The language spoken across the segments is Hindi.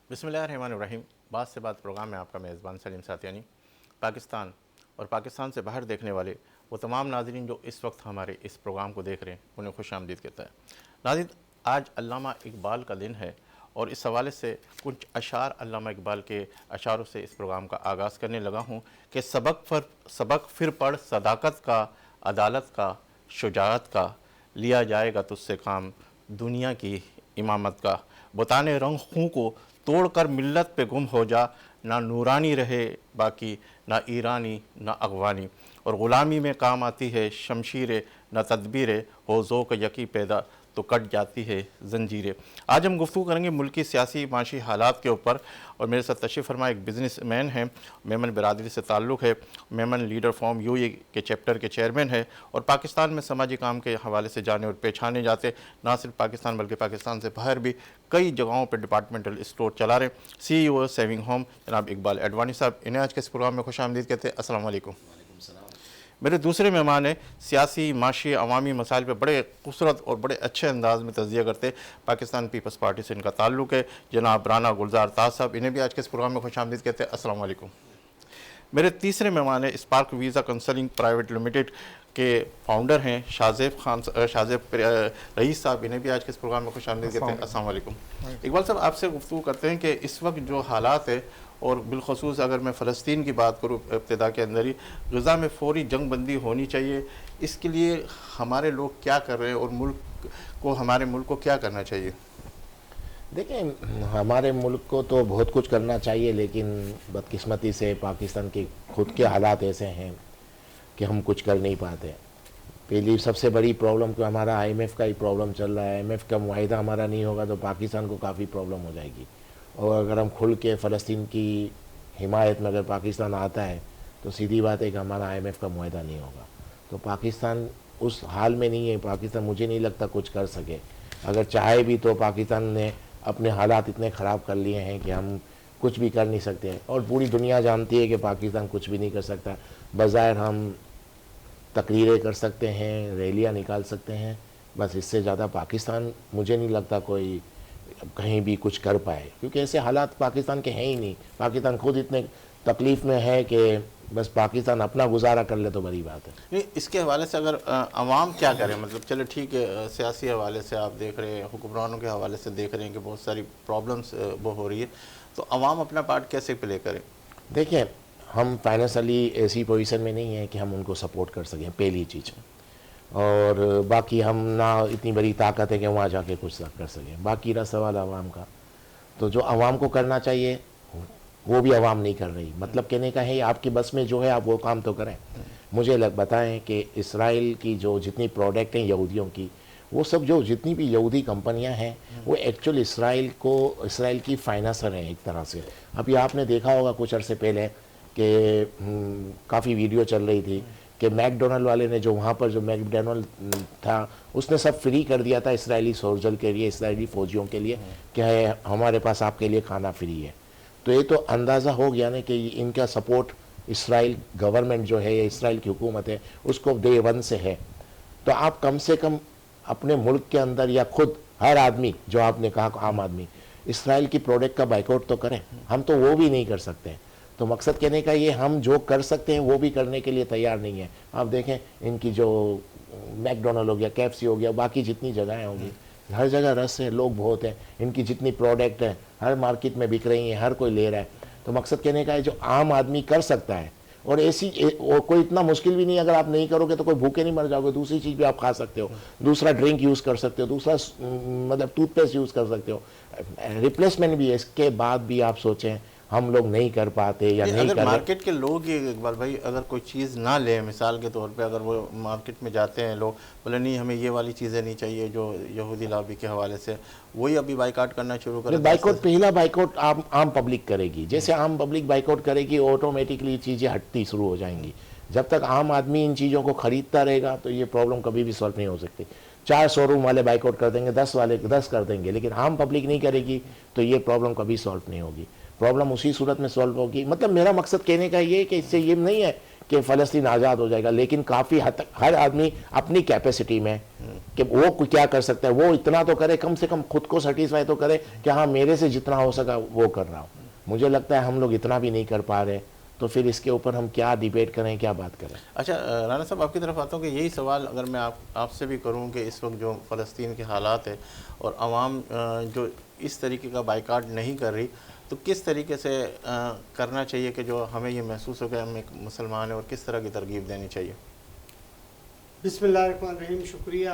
बिस्मिल्लाहिर्रहमानिर्रहीम। बात से बात प्रोग्राम में आपका मेज़बान सलीम सातियानी। पाकिस्तान और पाकिस्तान से बाहर देखने वाले वो तमाम नाज़रीन जो इस वक्त हमारे इस प्रोग्राम को देख रहे हैं उन्हें खुश आमदीद कहता है। नाज़रीन, आज अल्लामा इकबाल का दिन है और इस हवाले से कुछ अशार अल्लामा इकबाल के अशारों से इस प्रोग्राम का आगाज़ करने लगा हूँ कि सबक फिर पढ़ सदाकत का, अदालत का, शुजाअत का, लिया जाएगा तुझसे काम दुनिया की इमामत का। बताने रंग खूं को तोड़कर मिल्लत पे गुम हो जा, ना नूरानी रहे बाकी, ना ईरानी ना अगवानी। और ग़ुलामी में काम आती है शमशीरें, न तदबीरें, हो ज़ोक़ यकी पैदा तो कट जाती है जंजीरें। आज हम गुफ्तगू करेंगे मुल्की सियासी माशी हालात के ऊपर और मेरे साथ तशरीफ़ फरमा एक बिज़नेस मैन हैं, मेमन बिरादरी से ताल्लुक़ है। मेमन लीडर फॉर्म यूए के चैप्टर के चेयरमैन है और पाकिस्तान में समाजी काम के हवाले से जाने और पहचाने जाते, ना सिर्फ पाकिस्तान बल्कि पाकिस्तान से बाहर भी कई जगहों पर डिपार्टमेंटल स्टोर चला रहे CEO सेविंग होम जनाब इकबाल एडवानी साहब। इन्हें आज के इस प्रोग्राम में खुश आमदीद कहते हैं। अस्सलाम वालेकुम। मेरे दूसरे मेहमान हैं, सियासी माशी अवामी मसाइल पर बड़े खूबसूरत और बड़े अच्छे अंदाज में तज़िया करते पाकिस्तान पीपल्स पार्टी से इनका ताल्लुक़ है, जनाब राना गुलजार ताज साहब। इन्हें भी आज के इस प्रोग्राम में खुश आमदीद कहते हैं। अस्सलाम वालेकुम। मेरे तीसरे मेहमान हैं, spark visa consulting private limited के फाउंडर हैं शाहजेब रईस साहब। इन्हें भी आज के इस प्रोग्राम में खुश आमदीद कहते हैं। अस्सलाम वालेकुम। इकबाल साहब, आपसे गुफ्तगू करते हैं कि इस वक्त जो हालात है और बिलखसूस अगर मैं फ़लस्तीन की बात करूँ इब्तिदा के अंदर ही, गज़ा में फ़ौरी जंग बंदी होनी चाहिए, इसके लिए हमारे लोग क्या कर रहे हैं और हमारे मुल्क को क्या करना चाहिए? देखें, हमारे मुल्क को तो बहुत कुछ करना चाहिए, लेकिन बदकिस्मती से पाकिस्तान के खुद के हालात ऐसे हैं कि हम कुछ कर नहीं पाते। पहली सबसे बड़ी प्रॉब्लम कि हमारा IMF का ही प्रॉब्लम चल रहा है। IMF का मुआहिदा हमारा नहीं होगा तो पाकिस्तान को काफ़ी प्रॉब्लम हो जाएगी। और अगर हम खुल के फ़लस्तीन की हिमायत में अगर पाकिस्तान आता है तो सीधी बात है कि हमारा IMF का मुआहिदा नहीं होगा। तो पाकिस्तान उस हाल में नहीं है। पाकिस्तान मुझे नहीं लगता कुछ कर सके। अगर चाहे भी तो पाकिस्तान ने अपने हालात इतने ख़राब कर लिए हैं कि हम कुछ भी कर नहीं सकते हैं और पूरी दुनिया जानती है कि पाकिस्तान कुछ भी नहीं कर सकता। बज़ाहिर हम तकरीरें कर सकते हैं, रैलियाँ निकाल सकते हैं, बस इससे ज़्यादा पाकिस्तान मुझे नहीं लगता कोई कहीं भी कुछ कर पाए, क्योंकि ऐसे हालात पाकिस्तान के हैं ही नहीं। पाकिस्तान खुद इतने तकलीफ़ में है कि बस पाकिस्तान अपना गुजारा कर ले तो बड़ी बात है। नहीं, इसके हवाले से अगर अवाम क्या करें, मतलब चलो ठीक है, सियासी हवाले से आप देख रहे हैं, हुक्मरानों के हवाले से देख रहे हैं कि बहुत सारी प्रॉब्लम्स वो हो रही है, तो अवाम अपना पार्ट कैसे प्ले करें? देखिए, हम फाइनेंशियली ऐसी पोजीशन में नहीं है कि हम उनको सपोर्ट कर सकें, पहली चीज़। और बाकी हम ना इतनी बड़ी ताकत है कि वहाँ जाके कुछ कर सकें। बाकी रहा सवाल आवाम का, तो जो आवाम को करना चाहिए वो भी आवाम नहीं कर रही। मतलब कहने का है आपकी बस में जो है आप वो काम तो करें। मुझे बताएं कि इसराइल की जो जितनी प्रोडक्ट हैं यहूदियों की, वो सब जो जितनी भी यहूदी कंपनियां हैं वो एक्चुअली इसराइल की फाइनेंसर हैं एक तरह से। अभी आपने देखा होगा कुछ अरसे पहले कि काफ़ी वीडियो चल रही थी कि मैकडोनल्ड वाले ने जो वहाँ पर जो मैकडोनल्ड था उसने सब फ्री कर दिया था इसराइली सोल्जर के लिए, इसराइली फ़ौजियों के लिए, कि हमारे पास आपके लिए खाना फ्री है। तो ये तो अंदाज़ा हो गया ना कि इनका सपोर्ट इसराइल गवर्नमेंट जो है या इसराइल की हुकूमत है उसको डे वन से है। तो आप कम से कम अपने मुल्क के अंदर या खुद हर आदमी, जो आपने कहा आम आदमी, इसराइल की प्रोडक्ट का बाइकआउट तो करें। हम तो वो भी नहीं कर सकते। तो मकसद कहने का ये, हम जो कर सकते हैं वो भी करने के लिए तैयार नहीं है। आप देखें इनकी जो मैकडोनल्ड हो गया, KFC हो गया, बाकी जितनी जगहें होंगी, हर जगह रस है, लोग बहुत हैं, इनकी जितनी प्रोडक्ट है हर मार्केट में बिक रही हैं, हर कोई ले रहा है। तो मकसद कहने का है जो आम आदमी कर सकता है, और और कोई इतना मुश्किल भी नहीं, अगर आप नहीं करोगे तो कोई भूखे नहीं मर जाओगे। दूसरी चीज़ भी आप खा सकते हो, दूसरा ड्रिंक यूज़ कर सकते हो, दूसरा मतलब टूथपेस्ट यूज़ कर सकते हो, रिप्लेसमेंट भी है। इसके बाद भी आप सोचें हम लोग नहीं कर पाते या नहीं कर। मार्केट के लोग ही इकबाल भाई अगर कोई चीज़ ना ले, मिसाल के तौर पे अगर वो मार्केट में जाते हैं, लोग बोले नहीं हमें ये वाली चीज़ें नहीं चाहिए जो यहूदी लॉबी के हवाले से, वही अभी बाइकआउट करना शुरू कर। बाइकआउट, पहला बाइकआउट आम पब्लिक करेगी। जैसे आम पब्लिक बाइकआउट करेगी ऑटोमेटिकली चीज़ें हटती शुरू हो जाएंगी। जब तक आम आदमी इन चीज़ों को ख़रीदता रहेगा तो ये प्रॉब्लम कभी भी सॉल्व नहीं हो सकती। 4 शोरूम वाले बाइकआउट कर देंगे, 10 वाले 10 कर देंगे, लेकिन आम पब्लिक नहीं करेगी तो ये प्रॉब्लम कभी सॉल्व नहीं होगी। प्रॉब्लम उसी सूरत में सॉल्व होगी। मतलब मेरा मकसद कहने का ये है कि इससे ये नहीं है कि फ़लस्तीन आज़ाद हो जाएगा, लेकिन काफ़ी हद तक हर आदमी अपनी कैपेसिटी में कि वो क्या कर सकता है वो इतना तो करे, कम से कम खुद को सेटिस्फाई तो करे कि हाँ मेरे से जितना हो सका वो कर रहा हूँ। मुझे लगता है हम लोग इतना भी नहीं कर पा रहे, तो फिर इसके ऊपर हम क्या डिबेट करें, क्या बात करें। अच्छा राना साहब, आपकी तरफ आता हूँ कि यही सवाल अगर मैं आपसे भी करूँ कि इस वक्त जो फ़लस्तीन के हालात है और आवाम जो इस तरीके का बाइकाट नहीं कर रही, तो किस तरीके से करना चाहिए कि जो हमें ये महसूस हो कि हम एक मुसलमान हैं, और किस तरह की तरगीब देनी चाहिए? बिस्मिल्लाहिर्रहमानिर्रहीम। शुक्रिया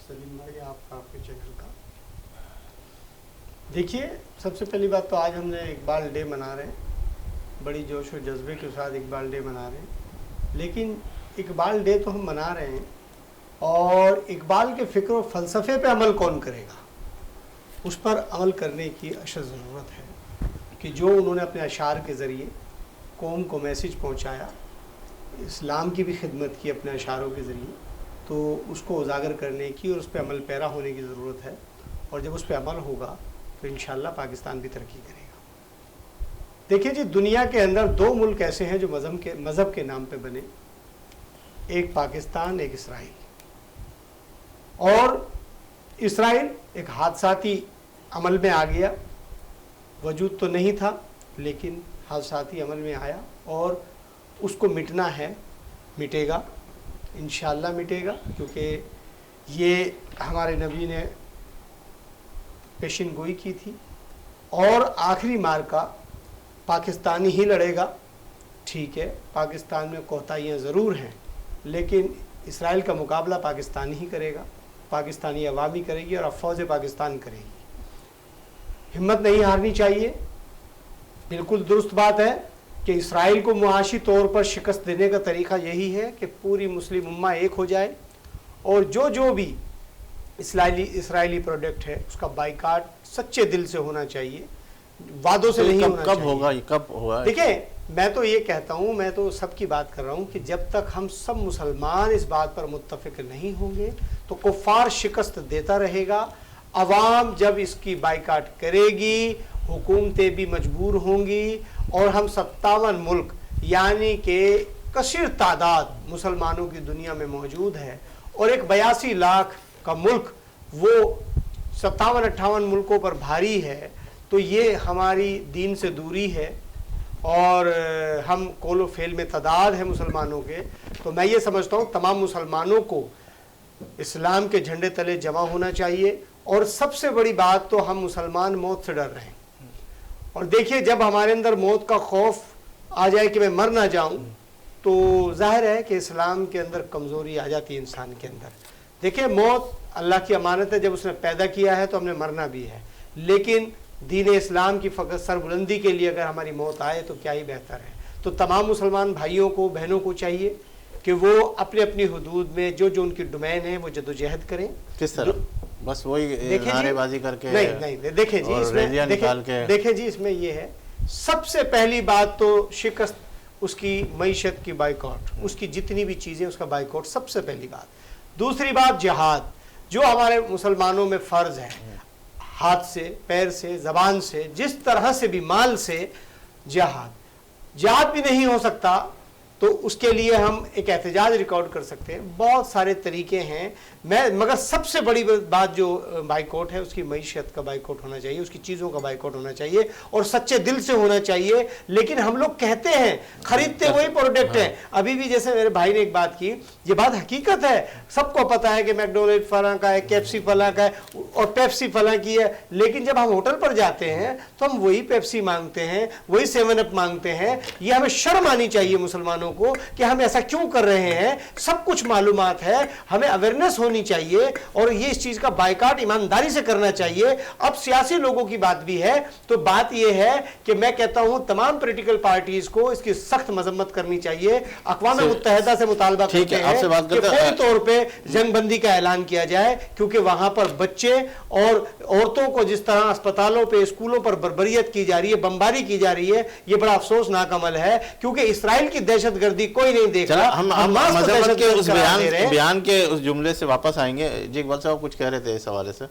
सलीम भाई आपका, आपके चैनल का। देखिए, सबसे पहली बात तो आज हमने इकबाल डे मना रहे हैं, बड़ी जोश और जज्बे के साथ इकबाल डे मना रहे हैं। लेकिन इकबाल डे तो हम मना रहे हैं, और इकबाल के फ़िक्र और फ़लसफ़े पे अमल कौन करेगा, उस पर अमल करने की अशद ज़रूरत है कि जो उन्होंने अपने अशार के ज़रिए कौम को मैसेज पहुँचाया, इस्लाम की भी खिदमत की अपने अशारों के ज़रिए, तो उसको उजागर करने की और उस पर अमल पैरा होने की ज़रूरत है। और जब उस पर अमल होगा तो इंशाअल्लाह पाकिस्तान भी तरक्की करेगा। देखिए जी, दुनिया के अंदर 2 मुल्क ऐसे हैं जो मज़हब के नाम पे बने, एक पाकिस्तान, एक इसराइल। और इसराइल एक हादसाती अमल में आ गया, वजूद तो नहीं था लेकिन हादसाती अमल में आया, और उसको मिटना है, मिटेगा इंशाअल्लाह मिटेगा, क्योंकि ये हमारे नबी ने पेशिन गोई की थी। और आखिरी मार्का पाकिस्तानी ही लड़ेगा। ठीक है, पाकिस्तान में कोताहियाँ ज़रूर हैं, लेकिन इसराइल का मुकाबला पाकिस्तानी ही करेगा, पाकिस्तानी अवामी करेगी और अफ़वाज़ पाकिस्तान करेगी। हिम्मत नहीं हारनी चाहिए। बिल्कुल दुरुस्त बात है कि इसराइल को मुआशी तौर पर शिकस्त देने का तरीक़ा यही है कि पूरी मुस्लिम उम्मा एक हो जाए, और जो भी इसराइली प्रोडक्ट है उसका बाइकाट सच्चे दिल से होना चाहिए, वादों से नहीं होना चाहिए। कब होगा? देखिए, मैं तो ये कहता हूँ, मैं तो सबकी बात कर रहा हूँ कि जब तक हम सब मुसलमान इस बात पर मुत्तफिक नहीं होंगे तो कुफ़ार शिकस्त देता रहेगा। अवाम जब इसकी बाइकाट करेगी, हुकूमतें भी मजबूर होंगी, और हम 57 मुल्क यानी कि कसीर तादाद मुसलमानों की दुनिया में मौजूद है, और एक 82 लाख का मुल्क वो 57-58 मुल्कों पर भारी है, तो ये हमारी दीन से दूरी है, और हम कोलो फेल में तादाद है मुसलमानों के। तो मैं ये समझता हूँ तमाम मुसलमानों को इस्लाम के झंडे तले जमा होना चाहिए। और सबसे बड़ी बात तो हम मुसलमान मौत से डर रहे हैं, और देखिए जब हमारे अंदर मौत का खौफ आ जाए कि मैं मर ना जाऊं, तो जाहिर है कि इस्लाम के अंदर कमज़ोरी आ जाती है इंसान के अंदर। देखिए, मौत अल्लाह की अमानत है, जब उसने पैदा किया है तो हमने मरना भी है, लेकिन दीन इस्लाम की फ़कत सरबुलंदी के लिए अगर हमारी मौत आए तो क्या ही बेहतर है। तो तमाम मुसलमान भाइयों को, बहनों को चाहिए कि वो अपने अपनी हुदूद में जो उनकी डोमेन है वो जदोजहद करें। किस तरह? बस वही नारेबाजी करके? नहीं, देखें जी, इसमें ये है, सबसे पहली बात तो शिकस्त उसकी मईशत की बाइकआउट, उसकी जितनी भी चीज़ें उसका बाइकआउट सबसे पहली बात। दूसरी बात जिहाद, जो हमारे मुसलमानों में फ़र्ज़ है, हाथ से, पैर से, ज़बान से, जिस तरह से भी, माल से जिहाद भी नहीं हो सकता तो उसके लिए हम एक एहतजाज रिकॉर्ड कर सकते हैं। बहुत सारे तरीके हैं, मगर सबसे बड़ी बात जो बाइकआउट है उसकी मईशत का बाइकआउट होना चाहिए, उसकी चीज़ों का बाइकआउट होना चाहिए, और सच्चे दिल से होना चाहिए। लेकिन हम लोग कहते हैं, खरीदते वही प्रोडक्ट हैं। अभी भी जैसे मेरे भाई ने एक बात की, ये बात हकीकत है, सबको पता है कि मैकडोनल्ड फलां का है, केएफसी फलां का है, और पेप्सी फलां की है, लेकिन जब हम होटल पर जाते हैं तो हम वही पेप्सी मांगते हैं, वही 7 अप मांगते हैं। ये हमें शर्म आनी चाहिए मुसलमानों को कि हम ऐसा क्यों कर रहे हैं। सब कुछ मालूमात है, हमें अवेयरनेस होनी चाहिए, और ये इस चीज का बाइकाट ईमानदारी से करना चाहिए। अब सियासी लोगों की बात भी है, तो बात ये है कि मैं कहता हूं तमाम पॉलिटिकल पार्टीज को इसकी सख्त मजम्मत करनी चाहिए। अक़वाम मुत्तहिदा से मुतालबा करते हैं कि फौरी तौर पे जंगबंदी का ऐलान किया जाए, क्योंकि वहां पर बच्चे और औरतों को जिस तरह अस्पतालों पे, स्कूलों पर बर्बरियत की जा रही है, बमबारी की जा रही है, ये बड़ा अफसोसनाक अमल है। क्योंकि इसराइल की दहशत दहशतगर्दी कोई नहीं देख चला, रहा। हम हमास को मजहब के उस दहशतगर्द करार दे रहे हैं। बयान के उस जुमले से वापस आएंगे जी। इकबाल साहब कुछ कह रहे थे इस हवाले से।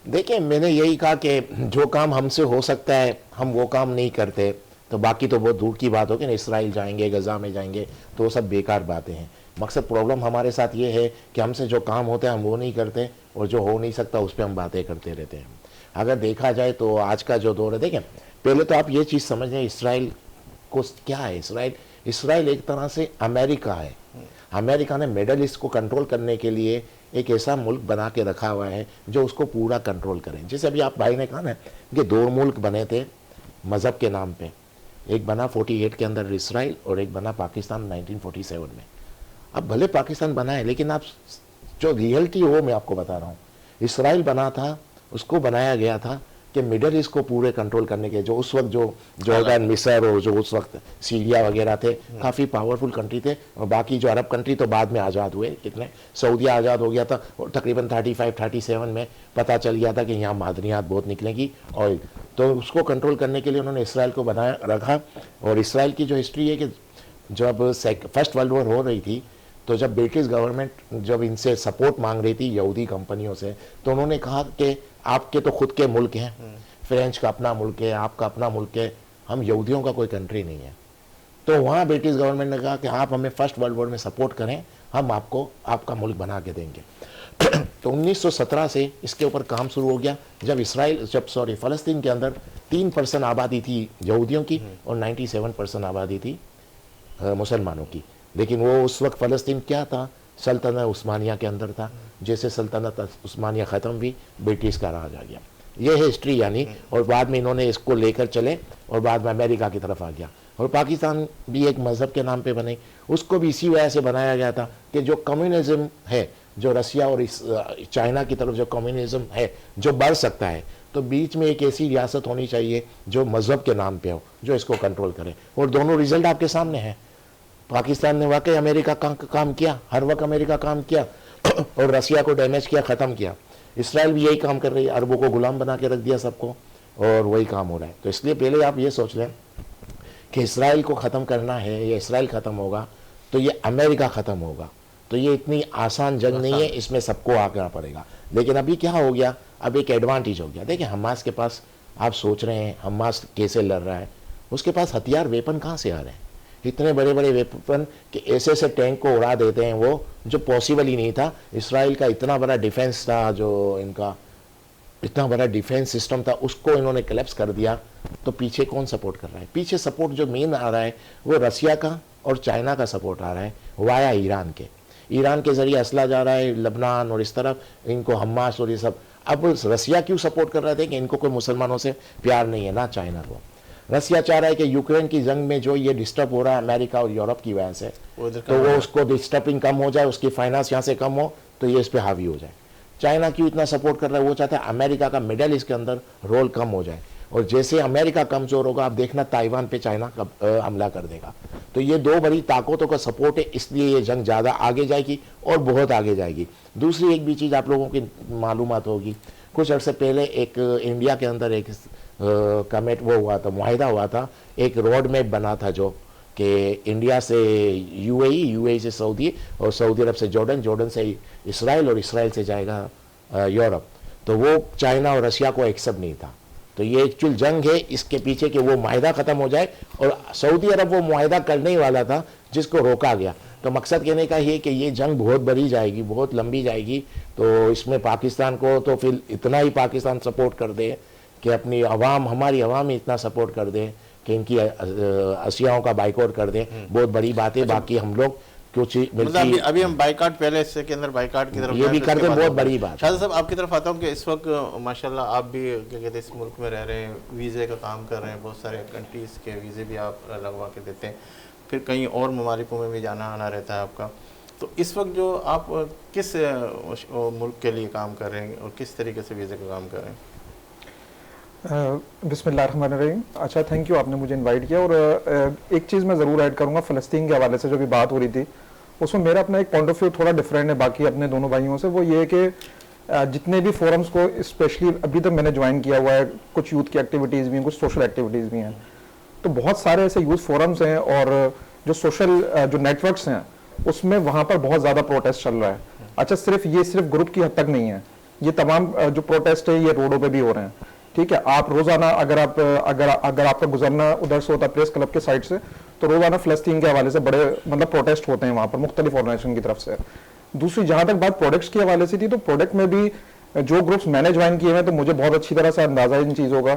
देखिए, मैंने यही कहा कि जो काम हमसे हो सकता है हम वो काम नहीं करते, तो बाकी तो बहुत दूर की बात होगी ना, इसराइल जाएंगे, गजा में जाएंगे, तो वो सब बेकार बातें हैं। मकसद प्रॉब्लम हमारे साथ ये है कि हमसे जो काम होता है हम वो नहीं करते, और जो हो नहीं सकता उस पर हम बातें करते रहते हैं। अगर देखा जाए तो आज का जो दौर है, देखें पहले तो आप ये चीज़ समझ लें, इसराइल को क्या है। इसराइल एक तरह से अमेरिका है। अमेरिका ने मिडल ईस्ट को कंट्रोल करने के लिए एक ऐसा मुल्क बना के रखा हुआ है जो उसको पूरा कंट्रोल करे। जैसे अभी आप भाई ने कहा ना कि 2 मुल्क बने थे मज़हब के नाम पे, एक बना 48 के अंदर इसराइल और एक बना पाकिस्तान 1947 में। अब भले पाकिस्तान बना है, लेकिन आप जो रियलिटी है वो मैं आपको बता रहा हूँ। इसराइल बना था, उसको बनाया गया था कि मिडल ईस्ट को पूरे कंट्रोल करने के, जो उस वक्त जो जॉर्डन, मिस्र और जो उस वक्त सीरिया वगैरह थे, काफ़ी पावरफुल कंट्री थे। और बाकी जो अरब कंट्री तो बाद में आज़ाद हुए, कितने सऊदीया आज़ाद हो गया था, और तकरीबन 35-37 में पता चल गया था कि यहाँ मादनियात बहुत निकलेंगी ऑयल, तो उसको कंट्रोल करने के लिए उन्होंने इसराइल को बनाया रखा। और इसराइल की जो हिस्ट्री है कि जब फर्स्ट वर्ल्ड वॉर हो रही थी, तो जब ब्रिटिश गवर्नमेंट जब इनसे सपोर्ट मांग रही थी यहूदी कंपनियों से, तो उन्होंने कहा कि आपके तो खुद के मुल्क हैं, फ्रेंच का अपना मुल्क है, आपका अपना मुल्क है, हम यहूदियों का कोई कंट्री नहीं है। तो वहाँ ब्रिटिश गवर्नमेंट ने कहा कि आप हमें फर्स्ट वर्ल्ड वॉर में सपोर्ट करें, हम आपको आपका मुल्क बना के देंगे। तो 1917 से इसके ऊपर काम शुरू हो गया, जब फ़लस्तीन के अंदर 3% आबादी थी यहूदियों की और 97% आबादी थी मुसलमानों की। लेकिन वो उस वक्त फ़लस्तीन क्या था, सल्तनत उस्मानिया के अंदर था। जैसे सल्तनत उस्मानिया ख़त्म हुई, ब्रिटिश का राज आ गया। ये है हिस्ट्री यानी। और बाद में इन्होंने इसको लेकर चले और बाद में अमेरिका की तरफ आ गया। और पाकिस्तान भी एक मज़हब के नाम पे बने, उसको भी इसी वजह से बनाया गया था कि जो कम्युनिज़्म है, जो रसिया और चाइना की तरफ जो कम्युनिज़्म है जो बढ़ सकता है, तो बीच में एक ऐसी रियासत होनी चाहिए जो मज़हब के नाम पे हो, जो इसको कंट्रोल करे। और दोनों रिजल्ट आपके सामने हैं। पाकिस्तान ने वाकई अमेरिका का काम किया, हर वक्त अमेरिका काम किया और रसिया को डैमेज किया, ख़त्म किया। इसराइल भी यही काम कर रही है, अरबों को गुलाम बना के रख दिया सबको, और वही काम हो रहा है। तो इसलिए पहले आप ये सोच लें कि इसराइल को ख़त्म करना है, या इसराइल ख़त्म होगा तो ये अमेरिका ख़त्म होगा। तो ये इतनी आसान जंग नहीं है, इसमें सबको आना पड़ेगा। लेकिन अभी क्या हो गया, अब एक एडवांटेज हो गया। देखिए हमास के पास, आप सोच रहे हैं हमास कैसे लड़ रहा है, उसके पास हथियार वेपन कहाँ से आ रहे हैं, इतने बड़े बड़े वेपन कि ऐसे ऐसे टैंक को उड़ा देते हैं वो, जो पॉसिबल ही नहीं था। इसराइल का इतना बड़ा डिफेंस था, जो इनका इतना बड़ा डिफेंस सिस्टम था, उसको इन्होंने कलेप्स कर दिया। तो पीछे कौन सपोर्ट कर रहा है? पीछे सपोर्ट जो मेन आ रहा है वो रसिया का और चाइना का सपोर्ट आ रहा है, वाया ईरान के। ईरान के ज़रिए असला जा रहा है लबनान और इस तरफ, इनको हमास और ये सब। अब रसिया क्यों सपोर्ट कर रहे थे कि इनको कोई मुसलमानों से प्यार नहीं है, ना चाइना को। रसिया चाह रहा है कि यूक्रेन की जंग में जो ये डिस्टर्ब हो रहा है अमेरिका और यूरोप की वजह से, तो वो उसको डिस्टर्बिंग कम हो जाए, उसकी फाइनेंस यहाँ से कम हो, तो ये इस पर हावी हो जाए। चाइना क्यों इतना सपोर्ट कर रहा है? वो चाहता है अमेरिका का मिडल ईस्ट के अंदर रोल कम हो जाए, और जैसे अमेरिका कमज़ोर होगा, आप देखना ताइवान पे चाइना हमला कर देगा। तो ये दो बड़ी ताकतों का सपोर्ट है, इसलिए ये जंग ज़्यादा आगे जाएगी और बहुत आगे जाएगी। दूसरी एक भी चीज़ आप लोगों की मालूमात होगी, कुछ अर्से पहले एक इंडिया के अंदर एक कमेट वो हुआ था, मुआहिदा हुआ था, एक रोड मैप बना था, जो कि इंडिया से यूएई से सऊदी, और सऊदी अरब से जॉर्डन से इसराइल, और इसराइल से जाएगा यूरोप। तो वो चाइना और रशिया को एक्सेप्ट नहीं था। तो ये एक्चुअल जंग है इसके पीछे कि वो मुआहिदा ख़त्म हो जाए, और सऊदी अरब वो मुआहिदा करने ही वाला था जिसको रोका गया। तो मकसद कहने का ये कि ये जंग बहुत बड़ी जाएगी, बहुत लंबी जाएगी। तो इसमें पाकिस्तान को तो फिर इतना ही पाकिस्तान सपोर्ट कर दे कि अपनी अवाम, हमारी अवाम ही इतना सपोर्ट कर दे कि इनकी अशियाओं का बाइकआउट कर दे, बहुत बड़ी बात है। बाकी हम लोग कुछ मतलब अभी हम बाइकाट, पहले इससे के अंदर बाइकाट की तरफ ये भी करते, बहुत बड़ी बात। शाहज़ाद साहब आपकी तरफ आता हूँ कि इस वक्त माशाल्लाह आप भी क्या कहते हैं इस मुल्क में रह रहे हैं, वीज़े का काम कर रहे हैं, बहुत सारे कंट्रीज़ के वीज़े भी आप लगवा के देते हैं, फिर कहीं और ममालिकों में भी जाना आना रहता है आपका। तो इस वक्त जो आप किस मुल्क के लिए काम कर रहे हैं और किस तरीके से वीज़े का काम कर रहे हैं? बिस्मिल्लाहिर्रहमानिर्रहीम। अच्छा, थैंक यू, आपने मुझे इनवाइट किया। और एक चीज़ मैं ज़रूर ऐड करूँगा, फ़लस्तीन के हवाले से जो भी बात हो रही थी, उसमें मेरा अपना एक पॉइंट ऑफ व्यू थोड़ा डिफरेंट है बाकी अपने दोनों भाइयों से। वो ये है कि जितने भी फोरम्स को स्पेशली अभी तक मैंने ज्वाइन किया हुआ है, कुछ यूथ की एक्टिविटीज़ भी हैं, कुछ सोशल एक्टिविटीज़ भी हैं, तो बहुत सारे ऐसे यूथ फोरम्स हैं और जो सोशल जो नेटवर्क्स हैं उसमें वहां पर बहुत ज्यादा प्रोटेस्ट चल रहा है। अच्छा, सिर्फ ग्रुप की हद तक नहीं है, ये तमाम जो प्रोटेस्ट है ये रोडों पे भी हो रहे हैं। ठीक है, आप रोजाना अगर आपका गुजरना उधर से होता है प्रेस क्लब के साइड से, तो रोजाना फलस्तीन के हवाले से बड़े मतलब प्रोटेस्ट होते हैं वहां पर मुख्तलिफ ऑर्गेनाइजेशन की तरफ से। दूसरी जहां तक बात प्रोडक्ट्स के हवाले से थी, तो प्रोडक्ट में भी जो ग्रुप्स मैंने ज्वाइन किए हैं तो मुझे बहुत अच्छी तरह से अंदाजा इन चीजों का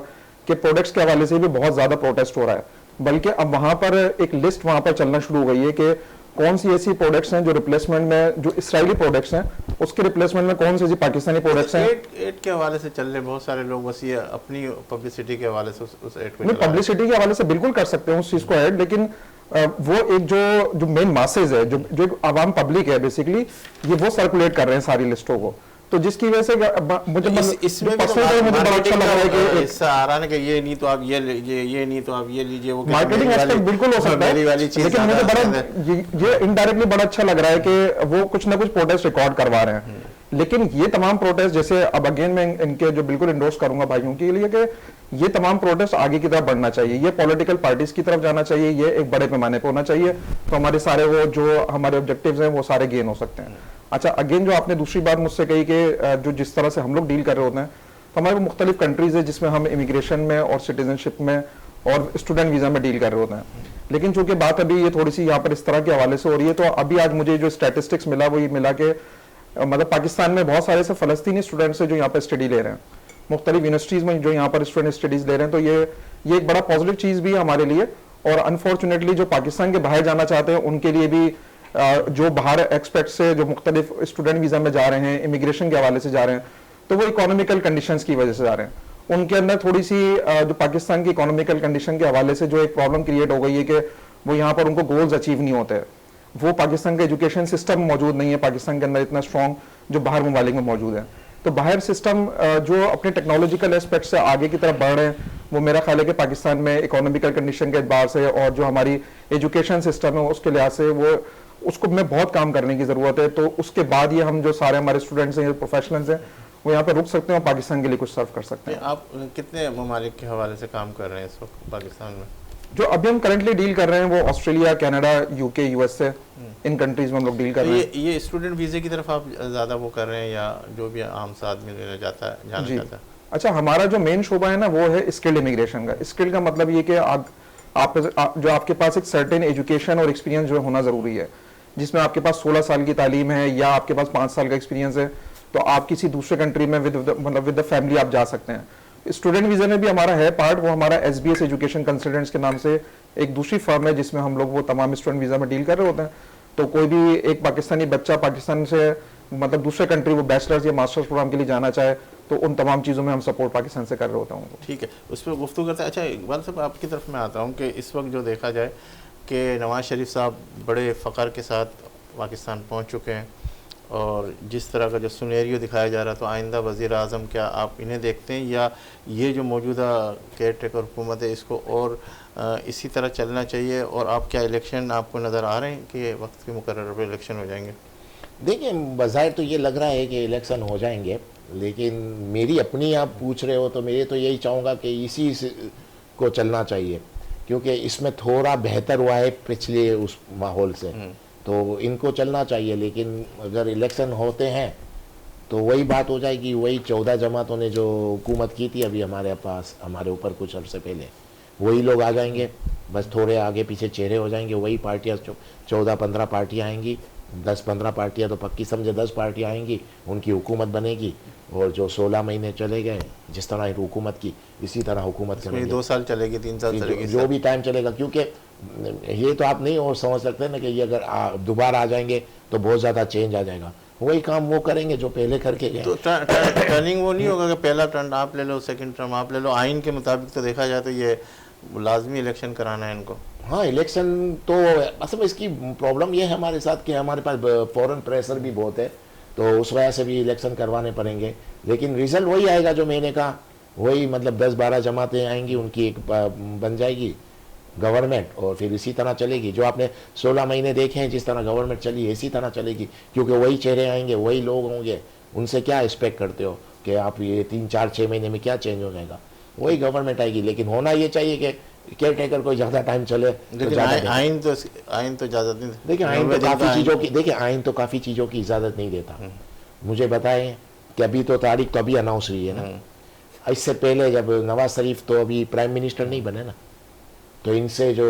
कि प्रोडक्ट्स के हवाले से भी बहुत ज्यादा प्रोटेस्ट हो रहा है। बल्कि अब वहां पर एक लिस्ट वहां पर चलना शुरू हो गई है कि कौन सी ऐसी प्रोडक्ट्स हैं जो रिप्लेसमेंट में, जो इसराइली प्रोडक्ट्स हैं उसके रिप्लेसमेंट में कौन सी ऐसी पाकिस्तानी प्रोडक्ट्स हैं। एड के हवाले से चल रहे बहुत सारे लोग, बस ये अपनी पब्लिसिटी के हवाले से उस एड को नहीं, पब्लिसिटी के हवाले से बिल्कुल कर सकते हैं उस चीज को ऐड, लेकिन वो एक जो मेन मासेज है, जो आवाम पब्लिक है बेसिकली, ये वो सर्कुलेट कर रहे हैं सारी लिस्टों को, तो जिसकी वजह से मुझे इसमें मुझे बड़ा अच्छा लग रहा है कि हिस्सा आ रहा है कि ये नहीं तो आप ये लीजिए, ये नहीं तो आप ये लीजिए, वो मार्केटिंग एस्पेक्ट बिल्कुल हो सकता है, लेकिन मुझे बड़ा ये इनडायरेक्टली बड़ा अच्छा लग रहा है कि वो कुछ ना कुछ प्रोटेस्ट रिकॉर्ड करवा रहे हैं। लेकिन ये तमाम प्रोटेस्ट, जैसे अब अगेन मैं इनके जो बिल्कुल इंडोर्स करूंगा भाइयों के लिए कि ये तमाम प्रोटेस्ट आगे की तरफ बढ़ना चाहिए, ये पॉलिटिकल पार्टीज की तरफ जाना चाहिए, ये एक बड़े पैमाने पे होना चाहिए, तो हमारे सारे वो जो हमारे ऑब्जेक्टिव्स हैं वो सारे गेन हो सकते हैं। अच्छा, अगेन जो आपने दूसरी बात मुझसे कही कि जो जिस तरह से हम लोग डील कर रहे होते हैं, तो हमारे मुख्तलिफ कंट्रीज है जिसमें हम इमिग्रेशन में और सिटीजनशिप में और स्टूडेंट वीजा में डील कर रहे होते हैं। लेकिन चूंकि बात अभी ये थोड़ी सी यहाँ पर इस तरह के हवाले से हो रही है, तो अभी आज मुझे जो स्टैटिस्टिक्स मिला वो ये मिला कि मतलब पाकिस्तान में बहुत सारे से फलस्तीनी स्टूडेंट्स हैं जो यहाँ पर स्टडी ले रहे हैं मुख्तलिफ यूनिवर्सिटीज में, जो यहाँ पर स्टूडेंट स्टडीज ले रहे हैं, तो ये एक बड़ा पॉजिटिव चीज भी है हमारे लिए। और अनफॉर्चुनेटली जो पाकिस्तान के बाहर जाना चाहते हैं उनके लिए भी जो बाहर एक्सपेक्ट से जो मुख्तलिफ स्टूडेंट वीजा में जा रहे हैं, इमिग्रेशन के हवाले से जा रहे हैं, तो वो इकोनॉमिकल कंडीशंस की वजह से जा रहे हैं। उनके अंदर थोड़ी सी जो पाकिस्तान की इकोनॉमिकल कंडीशन के हवाले से जो एक प्रॉब्लम क्रिएट हो गई है कि वो यहाँ पर उनको गोल्स अचीव नहीं होते, वो पाकिस्तान का एजुकेशन सिस्टम मौजूद नहीं है पाकिस्तान के अंदर इतना स्ट्रॉन्ग जो बाहर ममालिक में मौजूद है। तो बाहर सिस्टम जो अपने टेक्नोलॉजिकल एस्पेक्ट से आगे की तरफ बढ़ रहे हैं, वो मेरा ख्याल है कि पाकिस्तान में इकोनॉमिकल कंडीशन के एतबार से और जो हमारी एजुकेशन सिस्टम है उसके लिहाज से वो उसको में बहुत काम करने की जरूरत है। तो उसके बाद ये हम जो सारे हमारे स्टूडेंट्स हैं, प्रोफेशनल्स हैं, वो यहाँ पर रुक सकते हैं और पाकिस्तान के लिए कुछ सर्व कर सकते हैं। आप कितने ममालिक के हवाले से काम कर रहे हैं इस वक्त पाकिस्तान में? जो अभी हम करंटली डील कर रहे हैं वो ऑस्ट्रेलिया, कनाडा, यूके, यूएसए, इन कंट्रीज में हम लोग डील कर रहे हैं। ये स्टूडेंट वीजे की तरफ आप ज्यादा वो कर रहे हैं या जो भी आम आदमी जाना चाहता है? अच्छा, हमारा जो मेन शोबा है ना वो है स्किल्ड इमिग्रेशन का। स्किल्ड का मतलब ये कि जो आपके पास एक सर्टेन एजुकेशन और एक्सपीरियंस जो होना जरूरी है, जिसमें आपके पास 16 साल की तालीम है या आपके पास 5 साल का एक्सपीरियंस है, तो आप किसी दूसरे कंट्री में विद द फैमिली आप जा सकते हैं। स्टूडेंट वीजा में भी हमारा है पार्ट, वो हमारा SBS एजुकेशन कंसल्टेंट्स के नाम से एक दूसरी फर्म है जिसमें हम लोग वो तमाम स्टूडेंट वीजा में डील कर रहे होते हैं। तो कोई भी एक पाकिस्तानी बच्चा पाकिस्तान से मतलब दूसरे कंट्री वो बैचलर्स या मास्टर्स प्रोग्राम के लिए जाना चाहे, तो उन तमाम चीज़ों में हम सपोर्ट पाकिस्तान से कर रहे होते हैं। ठीक है, उस पर गुफ्तगू करते हैं। अच्छा, इकबाल साहब आपकी तरफ मैं आता हूँ कि इस वक्त जो देखा जाए कि नवाज़ शरीफ साहब बड़े फ़ख्र के साथ पाकिस्तान पहुँच चुके हैं और जिस तरह का जो सुनेरियो दिखाया जा रहा है, तो आइंदा वज़ीर आज़म क्या आप इन्हें देखते हैं या ये जो मौजूदा केयर टेकर हुकूमत है इसको और इसी तरह चलना चाहिए? और आप क्या इलेक्शन आपको नज़र आ रहे हैं कि वक्त के मुकर्रर पर इलेक्शन हो जाएंगे? देखिए, बज़ाहिर तो ये लग रहा है कि इलेक्शन हो जाएंगे, लेकिन मेरी अपनी आप पूछ रहे हो तो मैं तो यही चाहूँगा कि इसी को चलना चाहिए, क्योंकि इसमें थोड़ा बेहतर हुआ है पिछले उस माहौल से, तो इनको चलना चाहिए। लेकिन अगर इलेक्शन होते हैं तो वही बात हो जाएगी, वही 14 जमातों ने जो हुकूमत की थी अभी हमारे पास, हमारे ऊपर कुछ अर्से पहले, वही लोग आ जाएंगे, बस थोड़े आगे पीछे चेहरे हो जाएंगे, वही पार्टियाँ 14-15 पार्टियाँ आएंगी, 10-15 पार्टियाँ तो पक्की समझे 10 पार्टियाँ आएंगी, उनकी हुकूमत बनेगी और जो 16 महीने चले गए जिस तरह हुकूमत की, इसी तरह हुकूमत करेंगे। 2 साल चलेगी, 3 साल चलेगी, जो भी टाइम चलेगा, क्योंकि ये तो आप नहीं और समझ सकते ना कि ये अगर दोबारा आ जाएंगे तो बहुत ज़्यादा चेंज आ जाएगा। वही काम वो करेंगे जो पहले करके गए। तो टर्निंग वो नहीं होगा कि पहला टर्न आप ले लो, सेकंड टर्म आप ले लो? आइन के मुताबिक तो देखा जाए तो ये लाजमी इलेक्शन कराना है इनको। हाँ, इलेक्शन तो असल में इसकी प्रॉब्लम ये है हमारे साथ कि हमारे पास फॉरेन प्रेशर भी बहुत है, तो उस वजह से भी इलेक्शन करवाने पड़ेंगे। लेकिन रिजल्ट वही आएगा जो मैंने कहा, वही मतलब 10-12 जमातें आएंगी, उनकी एक बन जाएगी गवर्नमेंट और फिर इसी तरह चलेगी। जो आपने 16 महीने देखे हैं जिस तरह गवर्नमेंट चली है, इसी तरह चलेगी, क्योंकि वही चेहरे आएंगे, वही लोग होंगे। उनसे क्या एक्सपेक्ट करते हो कि आप ये 3-4-6 महीने में क्या चेंज हो जाएगा? वही गवर्नमेंट आएगी। लेकिन होना ये चाहिए कि केयर टेकर को ज़्यादा टाइम चले तो लेकिन ज़्यादा देता। आइन तो इजाज़त नहीं देखिए आइन 90 तो दिन काफ़ी का चीज़ों की, देखिए आइन तो काफ़ी चीज़ों की इजाज़त नहीं देता। मुझे बताएं कि अभी तो तारीख तो अभी अनाउंस हुई है ना, इससे पहले जब नवाज शरीफ तो अभी प्राइम मिनिस्टर नहीं बने ना, तो इनसे जो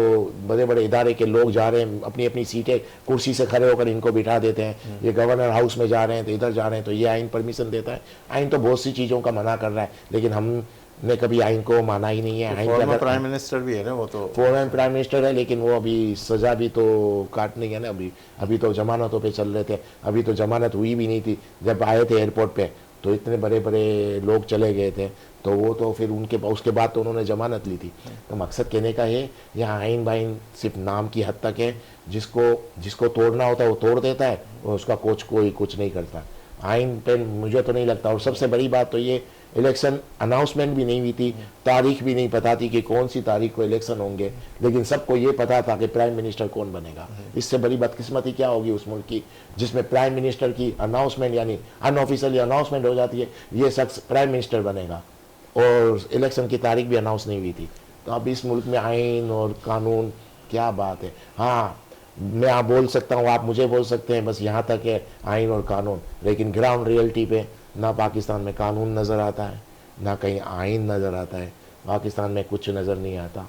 बड़े बड़े इदारे के लोग जा रहे हैं अपनी अपनी सीटें कुर्सी से खड़े होकर इनको बिठा देते हैं, ये गवर्नर हाउस में जा रहे हैं तो इधर जा रहे हैं, तो ये आइन परमिशन देता है। आइन तो बहुत सी चीज़ों का मना कर रहा है, लेकिन हमने कभी आइन को माना ही नहीं है। आइन फॉर्मर प्राइम मिनिस्टर भी है ना, वो तो फॉरेन प्राइम मिनिस्टर है, लेकिन वो अभी सजा भी तो काटनी है ना। अभी तो जमानतों पे चल रहे थे, अभी तो जमानत हुई भी नहीं थी। जब आए थे एयरपोर्ट पे तो इतने बड़े बड़े लोग चले गए थे, तो वो तो फिर उसके बाद तो उन्होंने जमानत ली थी। तो मकसद कहने का है यहाँ आइन बाइन सिर्फ नाम की हद तक है, जिसको तोड़ना होता है वो तोड़ देता है और उसका कोई कुछ नहीं करता। आइन पे मुझे तो नहीं लगता। और सबसे बड़ी बात तो ये इलेक्शन अनाउंसमेंट भी नहीं हुई थी, तारीख भी नहीं पता थी कि कौन सी तारीख को इलेक्शन होंगे, लेकिन सबको ये पता था कि प्राइम मिनिस्टर कौन बनेगा। इससे बड़ी बदकिस्मती क्या होगी उस मुल्क की जिसमें प्राइम मिनिस्टर की अनाउंसमेंट यानी अनऑफिशियली अनाउंसमेंट हो जाती है, ये शख्स प्राइम मिनिस्टर बनेगा और इलेक्शन की तारीख भी अनाउंस नहीं हुई थी। तो अब इस मुल्क में आइन और कानून क्या बात है। हाँ, मैं आप बोल सकता हूँ, आप मुझे बोल सकते हैं, बस यहाँ तक है आइन और कानून, लेकिन ग्राउंड रियलिटी पे ना पाकिस्तान में कानून नज़र आता है ना कहीं आइन नज़र आता है। पाकिस्तान में कुछ नज़र नहीं आता।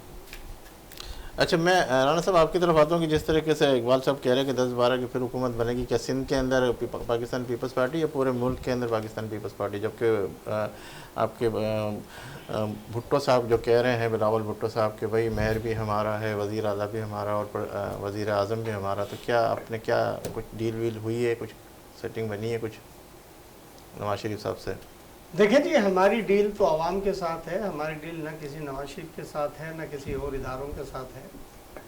अच्छा, मैं राणा साहब आपकी तरफ आता हूँ कि जिस तरीके से इकबाल साहब कह रहे हैं कि 10-12 की फिर हुकूमत बनेगी, क्या सिंध के अंदर पाकिस्तान पीपल्स पार्टी या पूरे मुल्क के अंदर पाकिस्तान पीपल्स पार्टी? जबकि आपके भुट्टो साहब जो कह रहे हैं, बिलावल भुट्टो साहब के भाई मेयर भी हमारा है, वज़ीर आला भी हमारा और वज़ीर आज़म भी हमारा, तो क्या आपने क्या कुछ डील वील हुई है, कुछ सेटिंग बनी है कुछ नवाज शरीफ साहब से? देखिए जी, हमारी डील तो आवाम के साथ है। हमारी डील ना किसी नवाज शरीफ के साथ है ना किसी और इदारों के साथ है।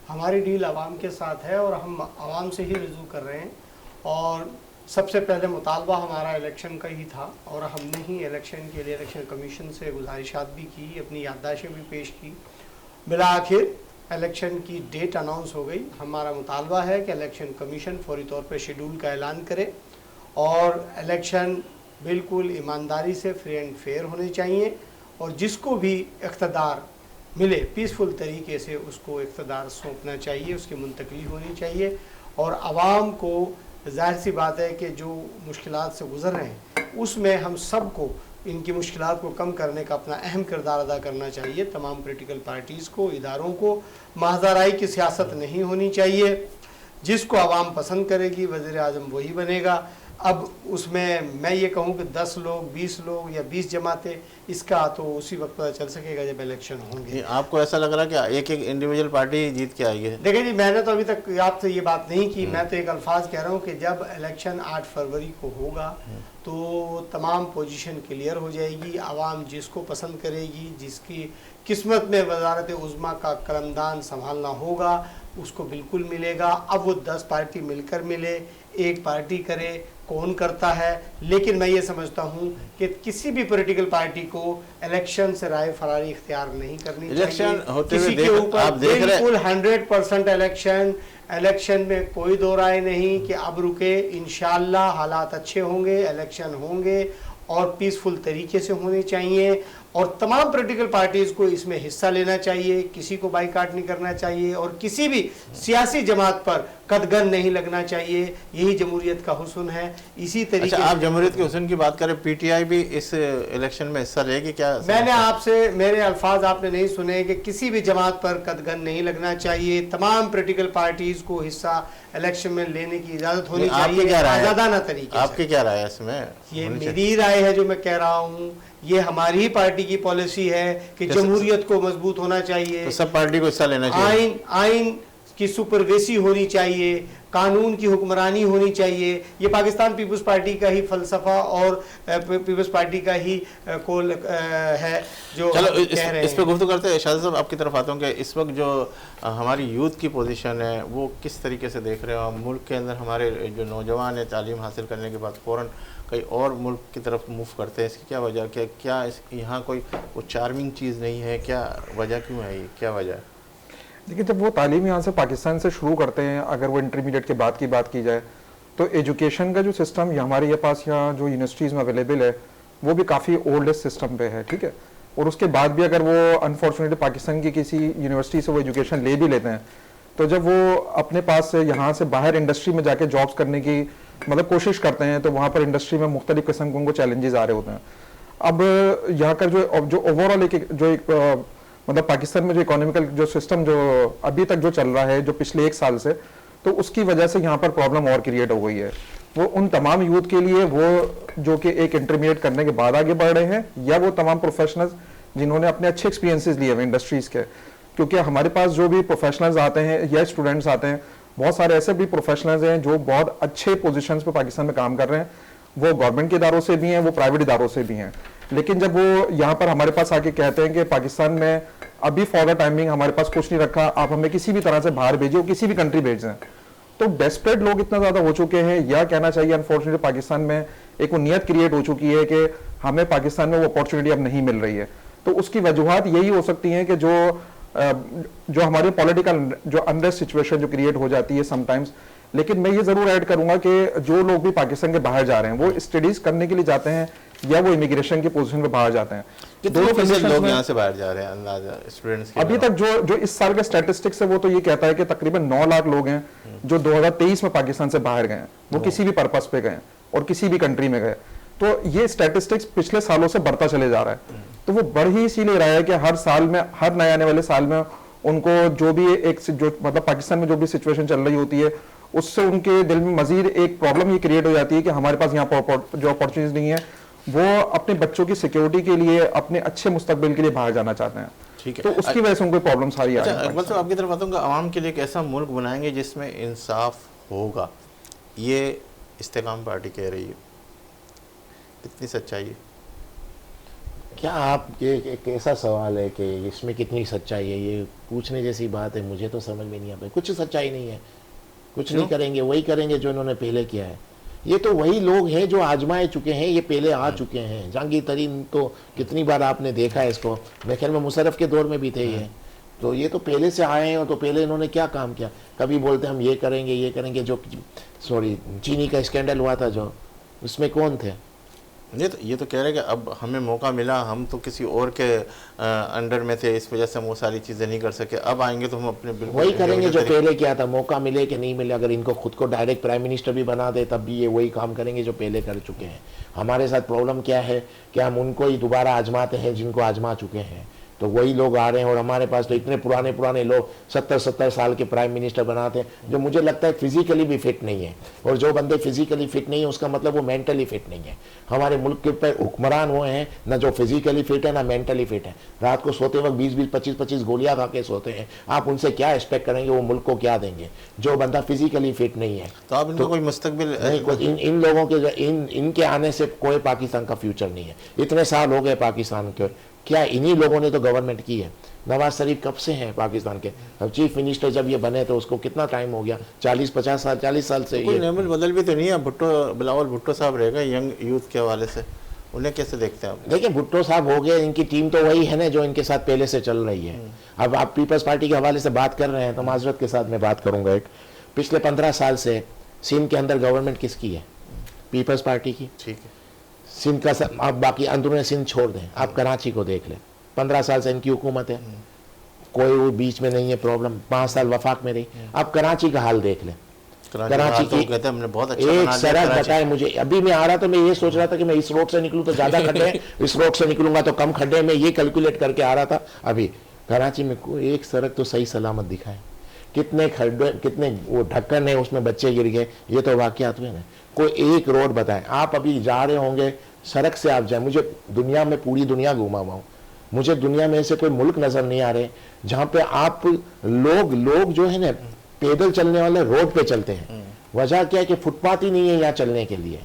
हमारी डील आवाम के साथ है और हम आवाम से ही रजू कर रहे हैं। और सबसे पहले मुतालबा हमारा इलेक्शन का ही था और हमने ही इलेक्शन के लिए इलेक्शन कमीशन से गुजारिशात भी की, अपनी याददाश्तें भी पेश की। बिला आखिर इलेक्शन की डेट अनाउंस हो गई। हमारा मुतालबा है कि इलेक्शन कमीशन फौरी तौर पर शेड्यूल का ऐलान करे और इलेक्शन बिल्कुल ईमानदारी से फ्री एंड फेयर होने चाहिए और जिसको भी इक़्तिदार मिले पीसफुल तरीके से उसको इक़्तिदार सौंपना चाहिए, उसकी मुंतकली होनी चाहिए। और आवाम को ज़ाहिर सी बात है कि जो मुश्किलात से गुज़र रहे हैं उसमें हम सब को इनकी मुश्किलात को कम करने का अपना अहम किरदार अदा करना चाहिए। तमाम पॉलिटिकल पार्टीज़ को, इदारों को महज़राई की सियासत नहीं होनी चाहिए। जिसको आवाम पसंद करेगी वज़ीर आज़म वही बनेगा। अब उसमें मैं ये कहूँ कि 10 लोग 20 लोग या 20 जमातें, इसका तो उसी वक्त पता चल सकेगा जब इलेक्शन होंगे। आपको ऐसा लग रहा है कि एक एक इंडिविजुअल पार्टी जीत के आएगी? देखिए जी, मैंने तो अभी तक आपसे ये बात नहीं की। मैं तो एक अल्फाज कह रहा हूँ कि जब इलेक्शन 8 फरवरी को होगा तो तमाम पोजीशन क्लियर हो जाएगी। आवाम जिसको पसंद करेगी, जिसकी किस्मत में वज़ारत उज़्मा का कलमदान संभालना होगा, उसको बिल्कुल मिलेगा। अब वो 10 पार्टी मिलकर मिले, एक पार्टी करे, कौन करता है। लेकिन मैं ये समझता हूँ कि किसी भी पॉलिटिकल पार्टी को इलेक्शन से राय फरारी इख्तियार नहीं करनी चाहिए। इलेक्शन होते हुए किसी के ऊपर बिल्कुल 100% इलेक्शन में कोई दो राय नहीं कि अब रुके। इंशाअल्लाह हालात अच्छे होंगे, इलेक्शन होंगे और पीसफुल तरीके से होने चाहिए और तमाम पॉलिटिकल पार्टीज़ को इसमें हिस्सा लेना चाहिए। किसी को बाइकाट नहीं करना चाहिए और किसी भी सियासी जमात पर कदगन नहीं लगना चाहिए। यही जमहूरियत का हुस्न है। इसी तरीके अच्छा, आप जमहूरियत के हुस्न की बात करें, पीटीआई भी इस इलेक्शन में हिस्सा लेगी क्या? मैंने आपसे, मेरे अल्फाज आपने नहीं सुने कि किसी भी जमात पर कदगन नहीं लगना चाहिए। तमाम पॉलिटिकल पार्टीज़ को हिस्सा इलेक्शन में लेने की इजाज़त होनी चाहिए आज़ादाना तरीके से। आपकी क्या राय है इसमें? ये मेरी राय है जो मैं कह रहा हूँ। ये हमारी ही पार्टी की पॉलिसी है कि जमहूरियत को मजबूत होना चाहिए, तो सब पार्टी को हिस्सा लेना चाहिए। आइन की सुपरवेसी होनी चाहिए, कानून की हुक्मरानी होनी चाहिए। ये पाकिस्तान पीपल्स पार्टी का ही फलसफा और पीपल्स पार्टी का ही कोल है जो चलो कह रहे हैं। इस पे गुफ्तगू करते हैं। शाहज़ाद साहब, आपकी तरफ आता हूँ कि इस वक्त जो हमारी यूथ की पोजीशन है वो किस तरीके से देख रहे हो? मुल्क के अंदर हमारे जो नौजवान है तालीम हासिल करने के बाद फ़ौरन कहीं और मुल्क की तरफ मूव करते हैं, इसकी क्या वजह? क्या यहाँ कोई वो चार्मिंग चीज़ नहीं है? क्या वजह क्यों है ये, क्या वजह है? देखिए, जब वो तालीम यहाँ से पाकिस्तान से शुरू करते हैं, अगर वो इंटरमीडिएट के बाद की बात की जाए तो एजुकेशन का जो सिस्टम हमारे ये पास यहाँ जो यूनिवर्सिटीज़ में अवेलेबल है वो भी काफ़ी ओल्डेस्ट सिस्टम पे है। ठीक है, और उसके बाद भी अगर वो अनफॉर्चुनेटली पाकिस्तान की किसी यूनिवर्सिटी से वो एजुकेशन ले भी लेते हैं, तो जब वो अपने पास से यहाँ से बाहर इंडस्ट्री में जाके जॉब्स करने की मतलब कोशिश करते हैं, तो वहाँ पर इंडस्ट्री में मुख्तलिफ किस्म के उनको चैलेंजेस आ रहे होते हैं। अब यहाँ का जो ओवरऑल एक मतलब पाकिस्तान में जो इकोनॉमिकल जो सिस्टम जो अभी तक जो चल रहा है जो पिछले 1 साल से, तो उसकी वजह से यहाँ पर प्रॉब्लम और क्रिएट हो गई है। वो उन तमाम यूथ के लिए वो जो कि एक इंटरमीडिएट करने के बाद आगे बढ़ रहे हैं, या वो तमाम प्रोफेशनल्स जिन्होंने अपने अच्छे एक्सपीरियंसेस लिए हुए इंडस्ट्रीज के, क्योंकि हमारे पास जो भी प्रोफेशनल्स आते हैं या स्टूडेंट्स आते हैं, बहुत सारे ऐसे भी प्रोफेशनल्स हैं जो बहुत अच्छे पोजीशंस पे पाकिस्तान में काम कर रहे हैं, वो गवर्नमेंट के इदारों से भी हैं, वो प्राइवेट इदारों से भी हैं। लेकिन जब वो यहाँ पर हमारे पास आके कहते हैं कि पाकिस्तान में अभी फॉर द टाइमिंग हमारे पास कुछ नहीं रखा, आप हमें किसी भी तरह से बाहर भेजिए, किसी भी कंट्री भेज दें, तो डेस्परेट लोग इतना ज्यादा हो चुके हैं, या कहना चाहिए अनफॉर्चुनेटली पाकिस्तान में एक वो नियत क्रिएट हो चुकी है कि हमें पाकिस्तान में वो अपॉर्चुनिटी अब नहीं मिल रही है। तो उसकी वजूहत यही हो सकती हैं कि जो हमारे पॉलिटिकल जो अनरेस्ट सिचुएशन जो क्रिएट हो जाती है समटाइम्स। लेकिन मैं ये जरूर ऐड करूंगा कि जो लोग भी पाकिस्तान के बाहर जा रहे हैं, वो स्टडीज करने के लिए जाते हैं या वो इमिग्रेशन की पोजीशन पे बाहर जाते हैं। कितने फीसद लोग यहाँ से बाहर जा रहे हैं अंदाजा स्टूडेंट्स के? अभी तक जो इस साल के स्टैटिस्टिक्स है वो तो ये कहता है कि तकरीबन 9 लाख लोग हैं जो 2023 में पाकिस्तान से बाहर गए हैं, वो किसी भी पर्पस पे गए और किसी भी कंट्री में गए। तो ये स्टैटिस्टिक्स पिछले सालों से बढ़ता चले जा रहा है। तो वो बढ़ ही इसीलिए रहा है कि हर साल में, हर नए आने वाले साल में उनको जो भी एक जो मतलब पाकिस्तान में जो भी सिचुएशन चल रही होती है, उससे उनके दिल में मजीद एक प्रॉब्लम ये क्रिएट हो जाती है कि हमारे पास यहाँ पर जो अपॉर्चुनिटीज नहीं है, वो अपने बच्चों की सिक्योरिटी के लिए, अपने अच्छे मुस्तकबिल के लिए बाहर जाना चाहते हैं। ठीक है, तो उसकी वजह से उनको प्रॉब्लम सारी आ रही है। इकबाल साहब, आपकी तरफ आता हूँ, आवाम के लिए एक ऐसा मुल्क बनाएंगे जिसमें इंसाफ होगा, ये इस्तेकाम पार्टी कह रही है, कितनी सच्चाई है? क्या आप ये एक ऐसा सवाल है कि इसमें कितनी सच्चाई है, ये पूछने जैसी बात है। मुझे तो समझ में नहीं आता। कुछ सच्चाई नहीं है, कुछ नहीं करेंगे, वही करेंगे जो इन्होंने पहले किया है। ये तो वही लोग हैं जो आजमाए चुके हैं, ये पहले आ चुके हैं। जहांगीर तरीन तो कितनी बार आपने देखा है इसको, मेरे ख्याल में मुशर्रफ के दौर में भी थे ये, तो ये तो पहले से आए हैं। और तो पहले इन्होंने क्या काम किया, कभी बोलते हम ये करेंगे ये करेंगे। जो चीनी का स्कैंडल हुआ था जो, उसमें कौन थे? ये तो कह रहे हैं कि अब हमें मौका मिला, हम तो किसी और के अंडर में थे, इस वजह से हम वो सारी चीज़ें नहीं कर सके, अब आएंगे तो हम अपने बिल्कुल वही करेंगे जो पहले किया था। मौका मिले कि नहीं मिले, अगर इनको खुद को डायरेक्ट प्राइम मिनिस्टर भी बना दे तब भी ये वही काम करेंगे जो पहले कर चुके हैं। हमारे साथ प्रॉब्लम क्या है कि हम उनको ही दोबारा आजमाते हैं जिनको आजमा चुके हैं। तो वही लोग आ रहे हैं और हमारे पास तो इतने पुराने लोग 70 साल के प्राइम मिनिस्टर बनाते हैं जो मुझे लगता है फिजिकली भी फिट नहीं है। और जो बंदे फिजिकली फिट नहीं है उसका मतलब वो मेंटली फिट नहीं है। हमारे मुल्क के ऊपर हुक्मरान वो हैं ना जो फिजिकली फिट है ना मेंटली फिट है। रात को सोते वक्त 20-20, 25-25 गोलियां खा के सोते हैं। आप उनसे क्या एक्सपेक्ट करेंगे, वो मुल्क को क्या देंगे जो बंदा फिजिकली फिट नहीं है? तो आप इनको कोई मुस्तकबिल नहीं, इन लोगों के इनके आने से कोई पाकिस्तान का फ्यूचर नहीं है। इतने साल हो गए पाकिस्तान के, क्या इन्हीं लोगों ने तो गवर्नमेंट की है? नवाज शरीफ कब से हैं पाकिस्तान के? अब चीफ मिनिस्टर जब ये बने तो उसको कितना टाइम हो गया? 40-50 साल, 40 साल से। कोई नेमल बदल भी तो नहीं है। बिलावल भुट्टो साहब रहेगा यंग यूथ के हवाले से, उन्हें कैसे देखते हैं आप? देखिए, भुट्टो साहब हो गए, इनकी टीम तो वही है ना जो इनके साथ पहले से चल रही है। अब आप पीपल्स पार्टी के हवाले से बात कर रहे हैं तो माजरत के साथ मैं बात करूंगा। एक पिछले 15 साल से सिंध के अंदर गवर्नमेंट किसकी है? पीपल्स पार्टी की। ठीक है, सिंध का आप बाकी अंदरूनी सिंध छोड़ दें, आप कराची को देख लें। 15 साल से इनकी हुकूमत है, कोई वो बीच में नहीं है प्रॉब्लम। 5 साल वफाक में रही। आप कराची का हाल देख लें। कराची की कहते हैं हमने बहुत अच्छा एक बना दिया सड़क कराची। बताए मुझे। अभी मैं आ रहा था, मैं ये सोच रहा था कि मैं इस रोड से निकलूं तो ज्यादा खड्डे, इस रोड से निकलूंगा तो कम खड्डे। मैं ये कैलकुलेट करके आ रहा था। अभी कराची में कोई एक सड़क तो सही सलामत दिखाए। कितने खड्डे, कितने वो ढक्कन है उसमें बच्चे गिर गए, ये तो वाकयात हुए ना। कोई एक रोड बताएं। आप अभी जा रहे होंगे सड़क से, आप जाए। मुझे दुनिया में पूरी दुनिया घूमा हुआ हूँ, मुझे दुनिया में ऐसे कोई मुल्क नजर नहीं आ रहे जहाँ पे आप लोग जो है ना पैदल चलने वाले रोड पे चलते हैं। वजह क्या है कि फुटपाथ ही नहीं है यहाँ चलने के लिए।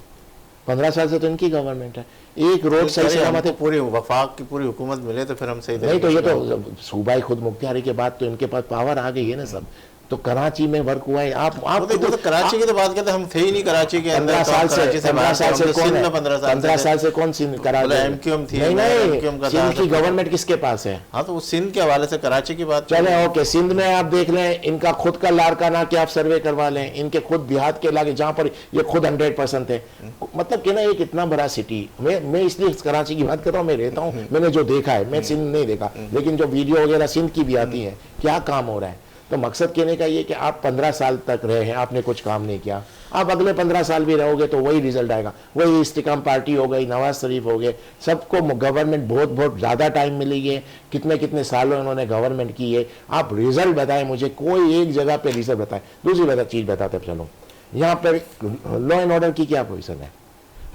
15 साल से तो इनकी गवर्नमेंट है। एक रोड सही सलामत है। पूरी वफाक की पूरी हुकूमत मिले तो फिर हम सही नहीं तो ये तो सूबाई खुद मुख्तियारी के बाद तो इनके पास पावर आ गई है ना सब। तो कराची में वर्क हुआ है। आप तो कराची की तो बात करते, हम थे ही नहीं कराची के अंदर। 15 साल से कौन है? 15 साल से कौन सिंध कराची? एमक्यूएम थी। नहीं, सिंध की गवर्नमेंट किसके पास है? हाँ, तो सिंध के हवाले से कराची की बात चले। ओके, सिंध में आप देख लें, इनका खुद का लाड़काना के आप सर्वे करवा लें, इनके खुद देहात के इलाके जहाँ पर ये खुद 100% है। मतलब कि ना एक इतना बड़ा सिटी, मैं इसलिए कराची की बात कर रहा हूँ, मैं रहता हूँ, मैंने जो देखा है, मैं सिंध नहीं देखा, लेकिन जो वीडियो वगैरह सिंध की भी आती है, क्या काम हो रहा है। तो मकसद कहने का ये कि आप 15 साल तक रहे हैं, आपने कुछ काम नहीं किया, आप अगले 15 साल भी रहोगे तो वही रिजल्ट आएगा। वही इस्तिकाम पार्टी हो गई, नवाज शरीफ हो गए, सबको गवर्नमेंट बहुत ज़्यादा टाइम मिली है, कितने सालों इन्होंने गवर्नमेंट की है। आप रिजल्ट बताएं मुझे, कोई एक जगह पे रिजल्ट बताएं। दूसरी चीज़ बताते चलो, यहाँ पर लॉ एंड ऑर्डर की क्या पोजिशन है?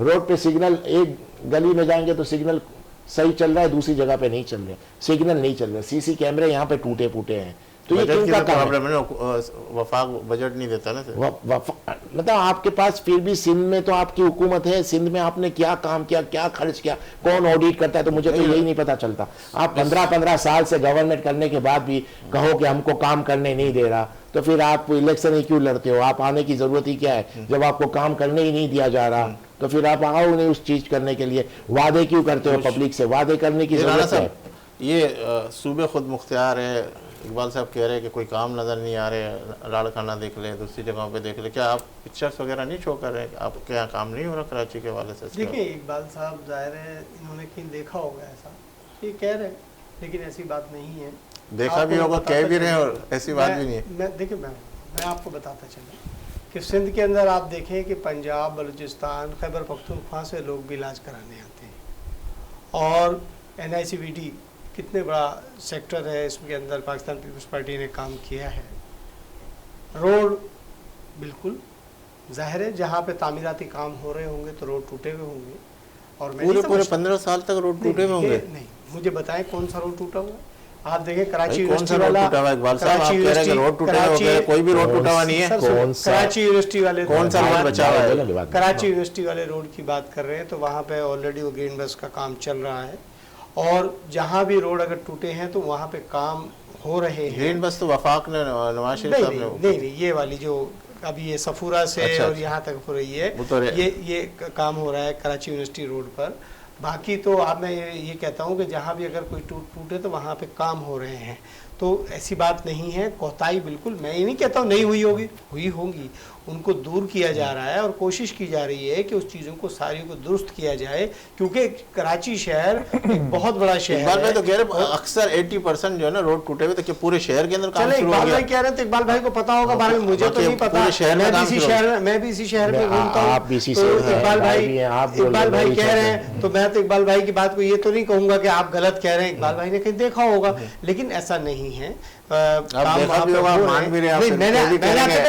रोड पे सिग्नल, एक गली में जाएंगे तो सिग्नल सही चल रहा है, दूसरी जगह पे नहीं चल रहे, सिग्नल नहीं चल रहे, सीसी कैमरे यहाँ पे टूटे फूटे हैं। तो ये किनका काम है? वफाक बजट नहीं देता ना। मतलब आपके पास फिर भी सिंध में तो आपकी हुकूमत है, सिंध में आपने क्या काम किया, क्या खर्च किया, कौन ऑडिट करता है? तो मुझे तो यही नहीं पता चलता। आप 15 साल से गवर्नमेंट करने के बाद भी कहो कि हमको काम करने नहीं दे रहा, तो फिर आप इलेक्शन ही क्यों लड़ते हो? आप आने की जरूरत ही क्या है जब आपको काम करने ही नहीं दिया जा रहा? तो फिर आप आओ नहीं उस चीज करने के लिए, वादे क्यों करते हो पब्लिक से? वादे करने की जरूरत है। ये सूबे खुद मुख्तियार है। इकबाल साहब कह रहे हैं कि कोई काम नज़र नहीं आ रहे, लाड़काना देख ले, दूसरी जगहों पे देख ले, क्या आप पिक्चर्स वगैरह नहीं शो कर रहे हैं? आपके यहाँ काम नहीं हो रहा कराची के वाले से? देखिए इकबाल साहब, जाहिर है इन्होंने कहीं देखा होगा ऐसा, ये कह रहे हैं, लेकिन ऐसी बात नहीं है। देखा भी होगा, कह भी रहे हैं, और ऐसी बात भी नहीं है। देखिए मैं आपको बताता चलूँ कि सिंध के अंदर आप देखें कि पंजाब, बलूचिस्तान, खैबर पख्तूनख्वा से लोग भी इलाज कराने आते हैं, और NICVT कितने बड़ा सेक्टर है, इसके अंदर पाकिस्तान पीपल्स पार्टी ने काम किया है। रोड बिल्कुल जाहिर है, जहाँ पे तामीराती काम हो रहे होंगे तो रोड टूटे हुए होंगे, और पूरे 15 साल तक रोड टूटे हुए होंगे? नहीं, मुझे बताएं कौन सा रोड टूटा हुआ? आप देखें कराची कौन सा रोड टूटा हुआ? इकबाल साहब, आप कह रहे हैं रोड टूटा हुआ, कोई भी रोड टूटा हुआ नहीं है। कराची यूनिवर्सिटी वाले कौन सा रोड बचा हुआ है? कराची यूनिवर्सिटी वाले रोड की बात कर रहे हैं, तो वहाँ पे ऑलरेडी वो ग्रीन बस का काम चल रहा है, और जहाँ भी रोड अगर टूटे हैं तो वहाँ पे काम हो रहे हैं। ग्रीन बस तो वफाक ने, नवाज शरीफ साहब ने नहीं, ये वाली जो अभी ये सफूरा से अच्छा, और यहाँ तक हो रही है, तो ये काम हो रहा है कराची यूनिवर्सिटी रोड पर। बाकी तो अब मैं ये कहता हूँ कि जहाँ भी अगर कोई टूटे तो वहाँ पे काम हो रहे हैं, तो ऐसी बात नहीं है। कोताही बिल्कुल, मैं ये नहीं कहता हूँ नहीं हुई होगी, हुई होंगी, उनको दूर किया जा रहा है और कोशिश की जा रही है कि उस चीज़ों को सारी को दुरुस्त किया जाए, क्योंकि कराची शहर एक बहुत बड़ा शहर है। तो कह रहे अक्सर 80% जो है ना रोड टूटे हुए, तो पूरे शहर के अंदर काम शुरू हो गया। इकबाल भाई कह रहे थे, इकबाल भाई को पता होगा, भाई मुझे तो नहीं पता, मैं भी इसी शहर में घूमता हूँ। इकबाल भाई कह रहे हैं तो मैं तो इकबाल भाई की बात को ये तो नहीं कहूँगा कि आप गलत कह रहे हैं, इकबाल भाई ने कहीं देखा होगा, लेकिन ऐसा नहीं है।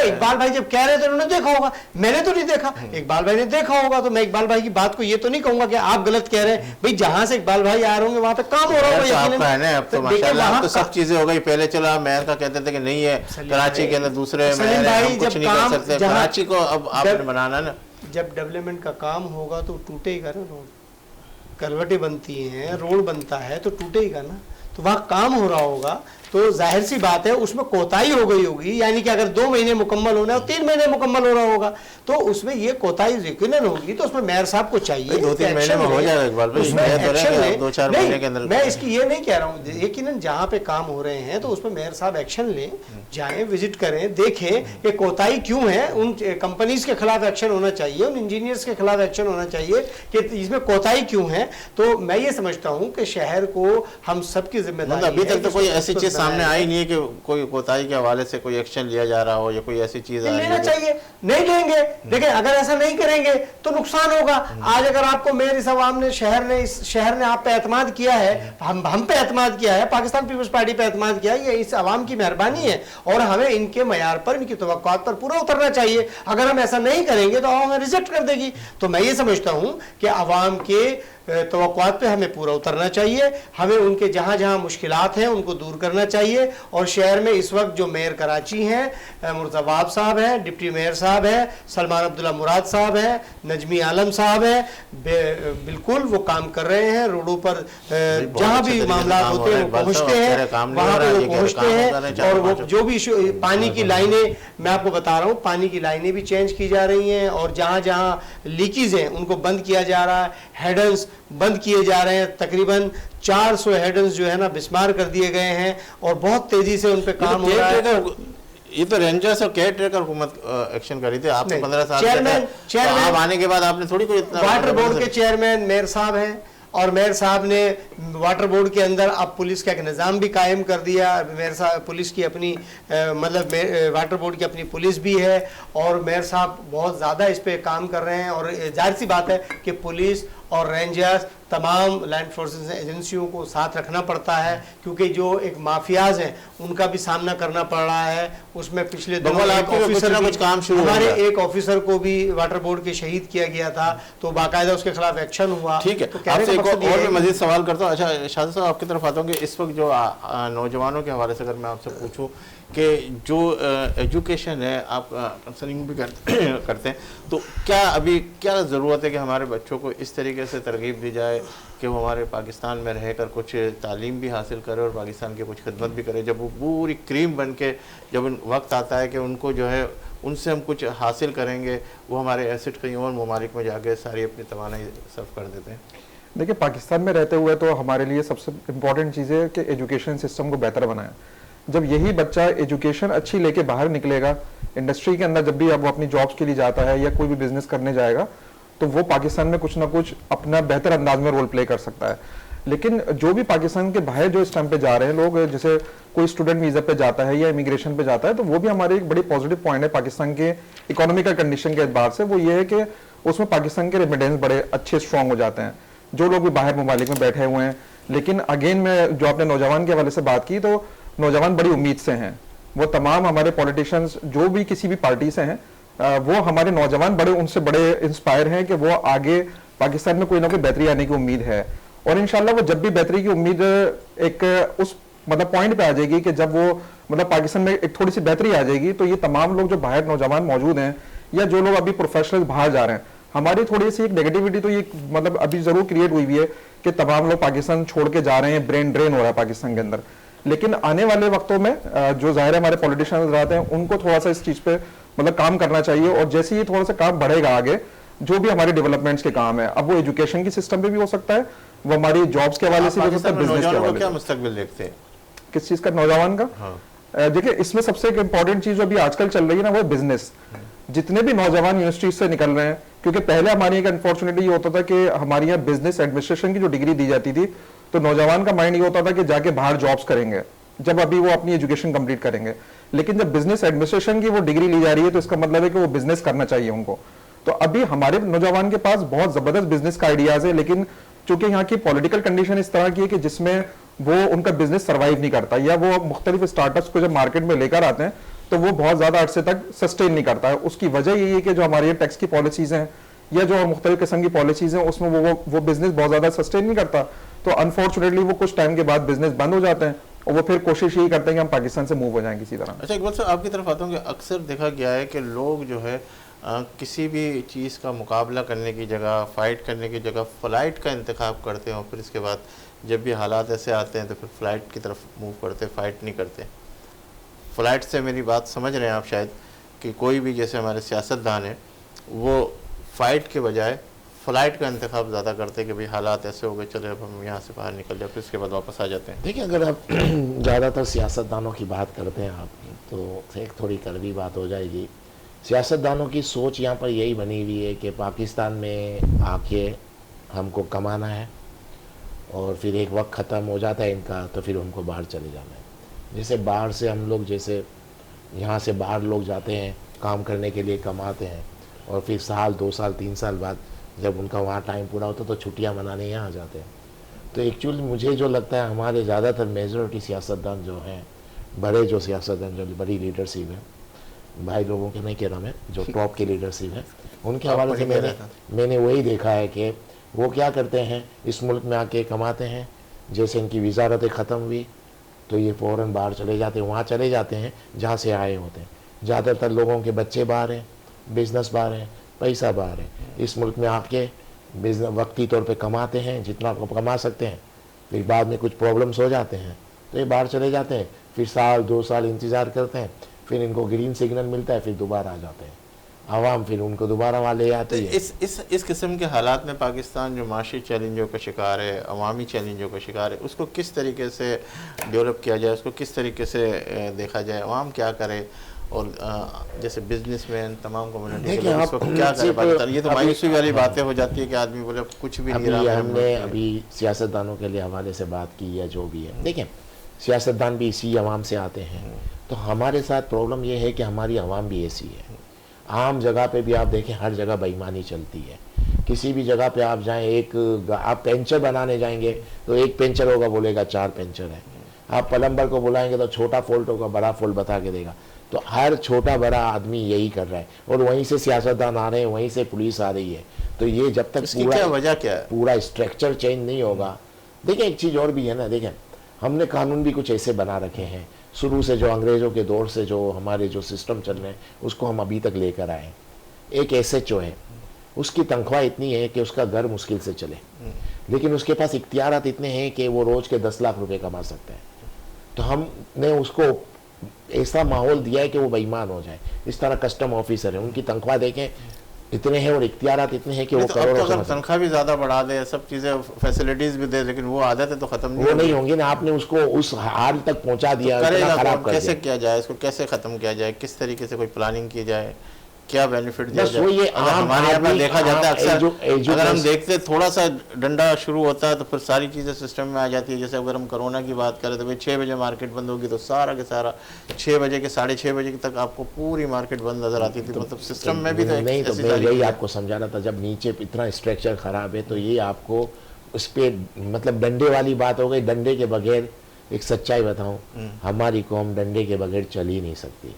इकबाल भाई जब कह रहे थे उन्होंने देखा होगा, मैंने तो नहीं देखा, इकबाल भाई ने देखा होगा, तो मैं इकबाल भाई की बात को ये तो नहीं कहूंगा कि आप गलत कह रहे हैं। भाई जहां से इकबाल भाई आ रहे होंगे वहां पे काम हो रहा होगा। अब तो माशाल्लाह तो सब चीजें हो गई। पहले चला मेयर का कहते थे कि नहीं है, कराची के अंदर दूसरे कुछ नहीं कर सकते, कराची को अब आपने बनाना ना। जब डेवलपमेंट का काम होगा तो टूटेगा ना रोड, करवटें बनती हैं, रोड बनता है तो टूटेगा ना, तो वहाँ काम हो रहा होगा, तो जाहिर सी बात है उसमें कोताही हो गई होगी। यानी कि अगर 2 महीने मुकम्मल होना है और 3 महीने मुकम्मल हो रहा होगा, तो उसमें ये कोताही यकीनन होगी, तो उसमें मेयर साहब को चाहिए 2-3 महीने में हो जाएगा इकबाल भाई, 2-4 महीने के अंदर। मैं इसकी ये नहीं कह रहा हूँ, यकीनन जहाँ पे काम हो रहे हैं तो उसमें मेयर साहब एक्शन लें, जाएं, विजिट करें, देखें कि कोताही क्यों है, उन कंपनीज के खिलाफ एक्शन होना चाहिए, उन इंजीनियर्स के खिलाफ एक्शन होना चाहिए कि इसमें कोताही क्यों है। तो मैं ये समझता हूँ कि शहर को हम सबकी जिम्मेदारी, अभी तक तो कोई ऐसी चीज सामने आई नहीं है कि कोई कोताही के हवाले से कोई एक्शन लिया जा रहा हो या कोई ऐसी चीज लेना चाहिए, नहीं लेंगे। देखिए अगर ऐसा नहीं करेंगे तो नुकसान होगा। आज अगर आपको मेयर इस अवाम ने, इस शहर ने आप पे एतमाद किया है, हम पे एतमाद किया है, पाकिस्तान पीपल्स पार्टी पे एतमाद किया है, ये इस अवाम की मेहरबानी है और हमें इनके मयार पर, इनकी तवक्कुआत पर पूरा उतरना चाहिए। अगर हम ऐसा नहीं करेंगे तो अवाम रिजेक्ट कर देगी। तो मैं ये समझता हूं कि अवाम के तवक्कुआत पे हमें पूरा उतरना चाहिए। हमें उनके जहाँ जहाँ मुश्किलात हैं उनको दूर करना चाहिए। और शहर में इस वक्त जो मेयर कराची हैं मुर्तज़ा साहब हैं, डिप्टी मेयर साहब हैं, सलमान अब्दुल्ला मुराद साहब हैं, नजमी आलम साहब हैं, बिल्कुल वो काम कर रहे हैं। रोडों पर जहाँ भी मामला होते हैं वो पहुँचते हैं, वहाँ पर वो पहुँचते हैं। और वो जो भी पानी की लाइनें, मैं आपको बता रहा हूँ, पानी की लाइनें भी चेंज की जा रही हैं और जहाँ जहाँ लीकेज हैं उनको बंद किया जा रहा है, हेडन्स बंद किए जा रहे हैं। तकरीबन 400 हेडन्स जो है ना बिस्मार कर दिए गए हैं और बहुत तेजी से उन पे काम हो रहा है। ये तो रेंजर्स और केयर टेकर हुकूमत एक्शन कर रही थी। आपने 15 साल चेयरमैन आप आने के बाद आपने थोड़ी कोई इतना वाटर बोर्ड के चेयरमैन मेयर साहब हैं और मेयर साहब ने वाटर बोर्ड के अंदर अब पुलिस का एक निज़ाम भी कायम कर दिया। मेयर साहब पुलिस की अपनी मतलब वाटर बोर्ड की अपनी पुलिस भी है और मेयर साहब बहुत ज़्यादा इस पे काम कर रहे हैं। और जाहिर सी बात है कि पुलिस और रेंजर्स तमाम लैंड फोर्सेस एजेंसियों को साथ रखना पड़ता है, क्योंकि जो एक माफियाज हैं उनका भी सामना करना पड़ रहा है। उसमें पिछले दिनों कुछ काम शुरू हमारे एक ऑफिसर को भी वाटर बोर्ड के शहीद किया गया था, तो बाकायदा उसके खिलाफ एक्शन हुआ। ठीक है, तो आपसे एक और मजीद सवाल करता हूँ। अच्छा शादी साहब, आपकी तरफ आता हूँ कि इस वक्त जो नौजवानों के हवाले से अगर मैं आपसे पूछूँ कि जो एजुकेशन है आप काउंसलिंग भी करते हैं, तो क्या अभी क्या ज़रूरत है कि हमारे बच्चों को इस तरीके से तरगीब दी जाए कि वो हमारे पाकिस्तान में रहकर कुछ तालीम भी हासिल करे और पाकिस्तान की कुछ खिदमत भी करे, जब वो पूरी क्रीम बन के जब वक्त आता है कि उनको जो है उनसे हम कुछ हासिल करेंगे, वो हमारे एसेट कहीं और ममालिक में जाके सारी अपनी तवानाई सर्व कर देते हैं। देखिए, पाकिस्तान में रहते हुए तो हमारे लिए सबसे इम्पोर्टेंट चीज़ है कि एजुकेशन सिस्टम को बेहतर बनाएं। जब यही बच्चा एजुकेशन अच्छी लेके बाहर निकलेगा इंडस्ट्री के अंदर, जब भी अब वो अपनी जॉब्स के लिए जाता है या कोई भी बिजनेस करने जाएगा, तो वो पाकिस्तान में कुछ ना कुछ अपना बेहतर अंदाज में रोल प्ले कर सकता है। लेकिन जो भी पाकिस्तान के बाहर जो इस टाइम पे जा रहे हैं लोग, जैसे कोई स्टूडेंट वीज़ा पे जाता है या इमिग्रेशन पे जाता है, तो वो भी हमारे एक बड़ी पॉजिटिव पॉइंट है पाकिस्तान के इकोनॉमिकल कंडीशन के एतबार से। वो ये है कि उसमें पाकिस्तान के रेमिडेंस बड़े अच्छे स्ट्रॉन्ग हो जाते हैं, जो लोग भी बाहर ममालिक में बैठे हुए हैं। लेकिन अगेन में जो आपने नौजवान के हवाले से बात की, तो नौजवान बड़ी उम्मीद से हैं। वो तमाम हमारे पॉलिटिशियंस जो भी किसी भी पार्टी से हैं, वो हमारे नौजवान बड़े उनसे बड़े इंस्पायर हैं कि वो आगे पाकिस्तान में कोई ना कोई बेहतरी आने की उम्मीद है। और इंशाल्लाह वो जब भी बेहतरी की उम्मीद एक उस मतलब पॉइंट पे आ जाएगी कि जब वो मतलब पाकिस्तान में एक थोड़ी सी बेहतरी आ जाएगी, तो ये तमाम लोग जो बाहर नौजवान मौजूद हैं या जो लोग अभी प्रोफेशनल बाहर जा रहे हैं, हमारी थोड़ी सी एक नेगेटिविटी तो ये मतलब अभी जरूर क्रिएट हुई है कि तमाम लोग पाकिस्तान छोड़ के जा रहे हैं, ब्रेन ड्रेन हो रहा है पाकिस्तान के अंदर। लेकिन आने वाले वक्तों में जो जाहिर है हमारे पॉलिटिशियंस रहते हैं, उनको थोड़ा सा इस चीज पे मतलब काम करना चाहिए। और जैसे ही थोड़ा सा काम बढ़ेगा आगे, जो भी हमारे डेवलपमेंट्स के काम है, अब वो एजुकेशन की सिस्टम पे भी हो सकता है, वो हमारी जॉब्स के हवाले से भी हो सकता है, बिजनेस के हवाले से। क्या मुस्तकबिल देखते हैं किस चीज का, नौजवान का? हाँ। देखिए, इसमें सबसे एक इंपॉर्टेंट चीज जो अभी आजकल चल रही है ना, वो बिजनेस। जितने भी नौजवान यूनिवर्सिटी से निकल रहे हैं, क्योंकि पहले हमारी एक अनफॉर्चुनेटली ये होता था कि हमारे यहाँ बिजनेस एडमिनिस्ट्रेशन की जो डिग्री दी जाती थी, तो नौजवान का माइंड ये होता था कि जाके बाहर जॉब्स करेंगे जब अभी वो अपनी एजुकेशन कंप्लीट करेंगे। लेकिन जब बिजनेस एडमिनिस्ट्रेशन की वो डिग्री ली जा रही है, तो इसका मतलब है कि वो बिजनेस करना चाहिए उनको। तो अभी हमारे नौजवान के पास बहुत जबरदस्त बिजनेस का आइडियाज है, लेकिन चूंकि यहाँ की पॉलिटिकल कंडीशन इस तरह की है कि जिसमें वो उनका बिजनेस सर्वाइव नहीं करता, या वो मुख्तलिफ स्टार्टअप्स को जब मार्केट में लेकर आते हैं तो वो बहुत ज्यादा अरसे तक सस्टेन नहीं करता है। उसकी वजह यही है कि जो हमारी टैक्स की पॉलिसीज हैं या जो मुख्तलिफ किस्म की पॉलिसीज हैं, उसमें वो बिजनेस बहुत ज्यादा सस्टेन नहीं करता। तो अनफॉर्चुनेटली वो कुछ टाइम के बाद बिजनेस बंद हो जाते हैं और वो फिर कोशिश यही करते हैं कि हम पाकिस्तान से मूव हो जाएं किसी तरह। अच्छा, इकबाल साहब आपकी तरफ आता हूँ कि अक्सर देखा गया है कि लोग जो है किसी भी चीज़ का मुकाबला करने की जगह, फ़ाइट करने की जगह फ़्लाइट का इंतखाब करते हैं और फिर इसके बाद जब भी हालात ऐसे आते हैं तो फिर फ़्लाइट की तरफ मूव करते, फ़ाइट नहीं करते। फ़्लाइट से मेरी बात समझ रहे हैं आप शायद, कि कोई भी जैसे हमारे सियासतदान हैं वो फ़ाइट के बजाय फ़्लाइट का इंतखाब ज़्यादा करते हैं कि भाई हालात ऐसे हो गए, चले अब हम यहाँ से बाहर निकल जाए, फिर इसके बाद वापस आ जाते हैं। देखिए, अगर आप ज़्यादातर सियासतदानों की बात करते हैं आप, तो एक थोड़ी कड़वी बात हो जाएगी। सियासतदानों की सोच यहाँ पर यही बनी हुई है कि पाकिस्तान में आके हमको कमाना है और फिर एक वक्त ख़त्म हो जाता है इनका, तो फिर उनको बाहर चले जाना है। जैसे बाहर से हम लोग, जैसे यहाँ से बाहर लोग जाते हैं काम करने के लिए, कमाते हैं और फिर साल 2 साल 3 साल बाद जब उनका वहाँ टाइम पूरा होता है तो छुट्टियाँ मनाने यहाँ आ जाते हैं। तो एक्चुअली मुझे जो लगता है, हमारे ज़्यादातर मेजॉरिटी सियासतदान जो हैं, बड़े जो सियासतदान जो बड़ी लीडरशिप है, भाई लोगों के नहीं कह रहा मैं, जो टॉप की लीडरशिप है, उनके हवाले से मैंने वही देखा है कि वो क्या करते हैं, इस मुल्क में आके कमाते हैं, जैसे इनकी वजारतें ख़त्म हुई तो ये फ़ौरन बाहर चले जाते हैं, वहाँ चले जाते हैं जहाँ से आए होते हैं। ज़्यादातर लोगों के बच्चे बाहर हैं, बिज़नेस बाहर है, पैसा बाहर है, इस मुल्क में आके बिजनेस वक्ती तौर पे कमाते हैं जितना कमा सकते हैं, फिर बाद में कुछ प्रॉब्लम्स हो जाते हैं तो ये बाहर चले जाते हैं, फिर साल 2 साल इंतज़ार करते हैं, फिर इनको ग्रीन सिग्नल मिलता है, फिर दोबारा आ जाते हैं, आवाम फिर उनको दोबारा वहाँ ले आती है। इस किस्म के हालात में पाकिस्तान जो माशी चैलेंजों का शिकार है, अवामी चैलेंजों का शिकार है, उसको किस तरीके से डेवलप किया जाए, उसको किस तरीके से देखा जाए, अवाम क्या करे, और जैसे बिजनेसमैन तमाम कम्युनिटी के लोग इस वक्त क्या करें पाकिस्तान? ये तो मायूसी वाली बातें हो जाती है कि आदमी बोले कुछ भी नहीं रहा। हमने अभी सियासतदानों के लिए हवाले से बात की या जो भी है, देखिए सियासतदान भी इसी अवाम से आते हैं, तो हमारे साथ प्रॉब्लम ये है कि हमारी अवाम भी ऐसी है। आम जगह पे भी आप देखें, हर जगह बेईमानी चलती है। किसी भी जगह पे आप जाएं, आप पेंचर बनाने जाएंगे तो एक पेंचर होगा, बोलेगा 4 पेंचर है। आप प्लम्बर को बुलाएंगे तो छोटा फॉल्ट होगा, बड़ा फॉल्ट बता के देगा। तो हर छोटा बड़ा आदमी यही कर रहा है, और वहीं से सियासतदान आ रहे हैं, वहीं से पुलिस आ रही है। तो ये जब तक वजह क्या है, पूरा स्ट्रक्चर चेंज नहीं होगा। देखिए एक चीज़ और भी है ना, देखें हमने कानून भी कुछ ऐसे बना रखे हैं, शुरू से जो अंग्रेज़ों के दौर से जो हमारे जो सिस्टम चल रहे हैं उसको हम अभी तक लेकर आए। एक SHO है, उसकी तनख्वाह इतनी है कि उसका घर मुश्किल से चले, लेकिन उसके पास इख्तियारात इतने हैं कि वो रोज़ के 10 लाख रुपए कमा सकता है। तो हमने उसको ऐसा माहौल दिया है कि वो बेईमान हो जाए। इस तरह कस्टम ऑफिसर है, उनकी तनख्वाह देखें इतने हैं और इख्तियारात इतने हैं कि वो करोड़ों अगर तनख्वाह भी ज़्यादा बढ़ा दे, सब चीज़ें फैसिलिटीज़ भी दे, लेकिन वो आदतें तो ख़त्म वो नहीं होंगी ना। आपने उसको उस हाल तक पहुंचा दिया, करेगा खराब कैसे किया जाए, इसको कैसे ख़त्म किया जाए, किस तरीके से कोई प्लानिंग की जाए, क्या बेनिफिट दिया जाए? ये हमारे यहाँ पर देखा जाता है अक्सर, अगर हम देखते थोड़ा सा डंडा शुरू होता है तो फिर सारी चीज़ें सिस्टम में आ जाती है। जैसे अगर हम कोरोना की बात करें तो भाई 6 बजे मार्केट बंद होगी तो सारा के सारा 6 बजे के 6:30 बजे तक आपको पूरी मार्केट बंद नजर आती थी। मतलब सिस्टम में भी नहीं, तो मैं यही आपको समझा रहा था, जब नीचे इतना स्ट्रक्चर खराब है तो ये आपको उस पर मतलब डंडे वाली बात हो गई। डंडे के बगैर, एक सच्चाई बताऊँ, हमारी कौम डंडे के बगैर चल ही नहीं सकती,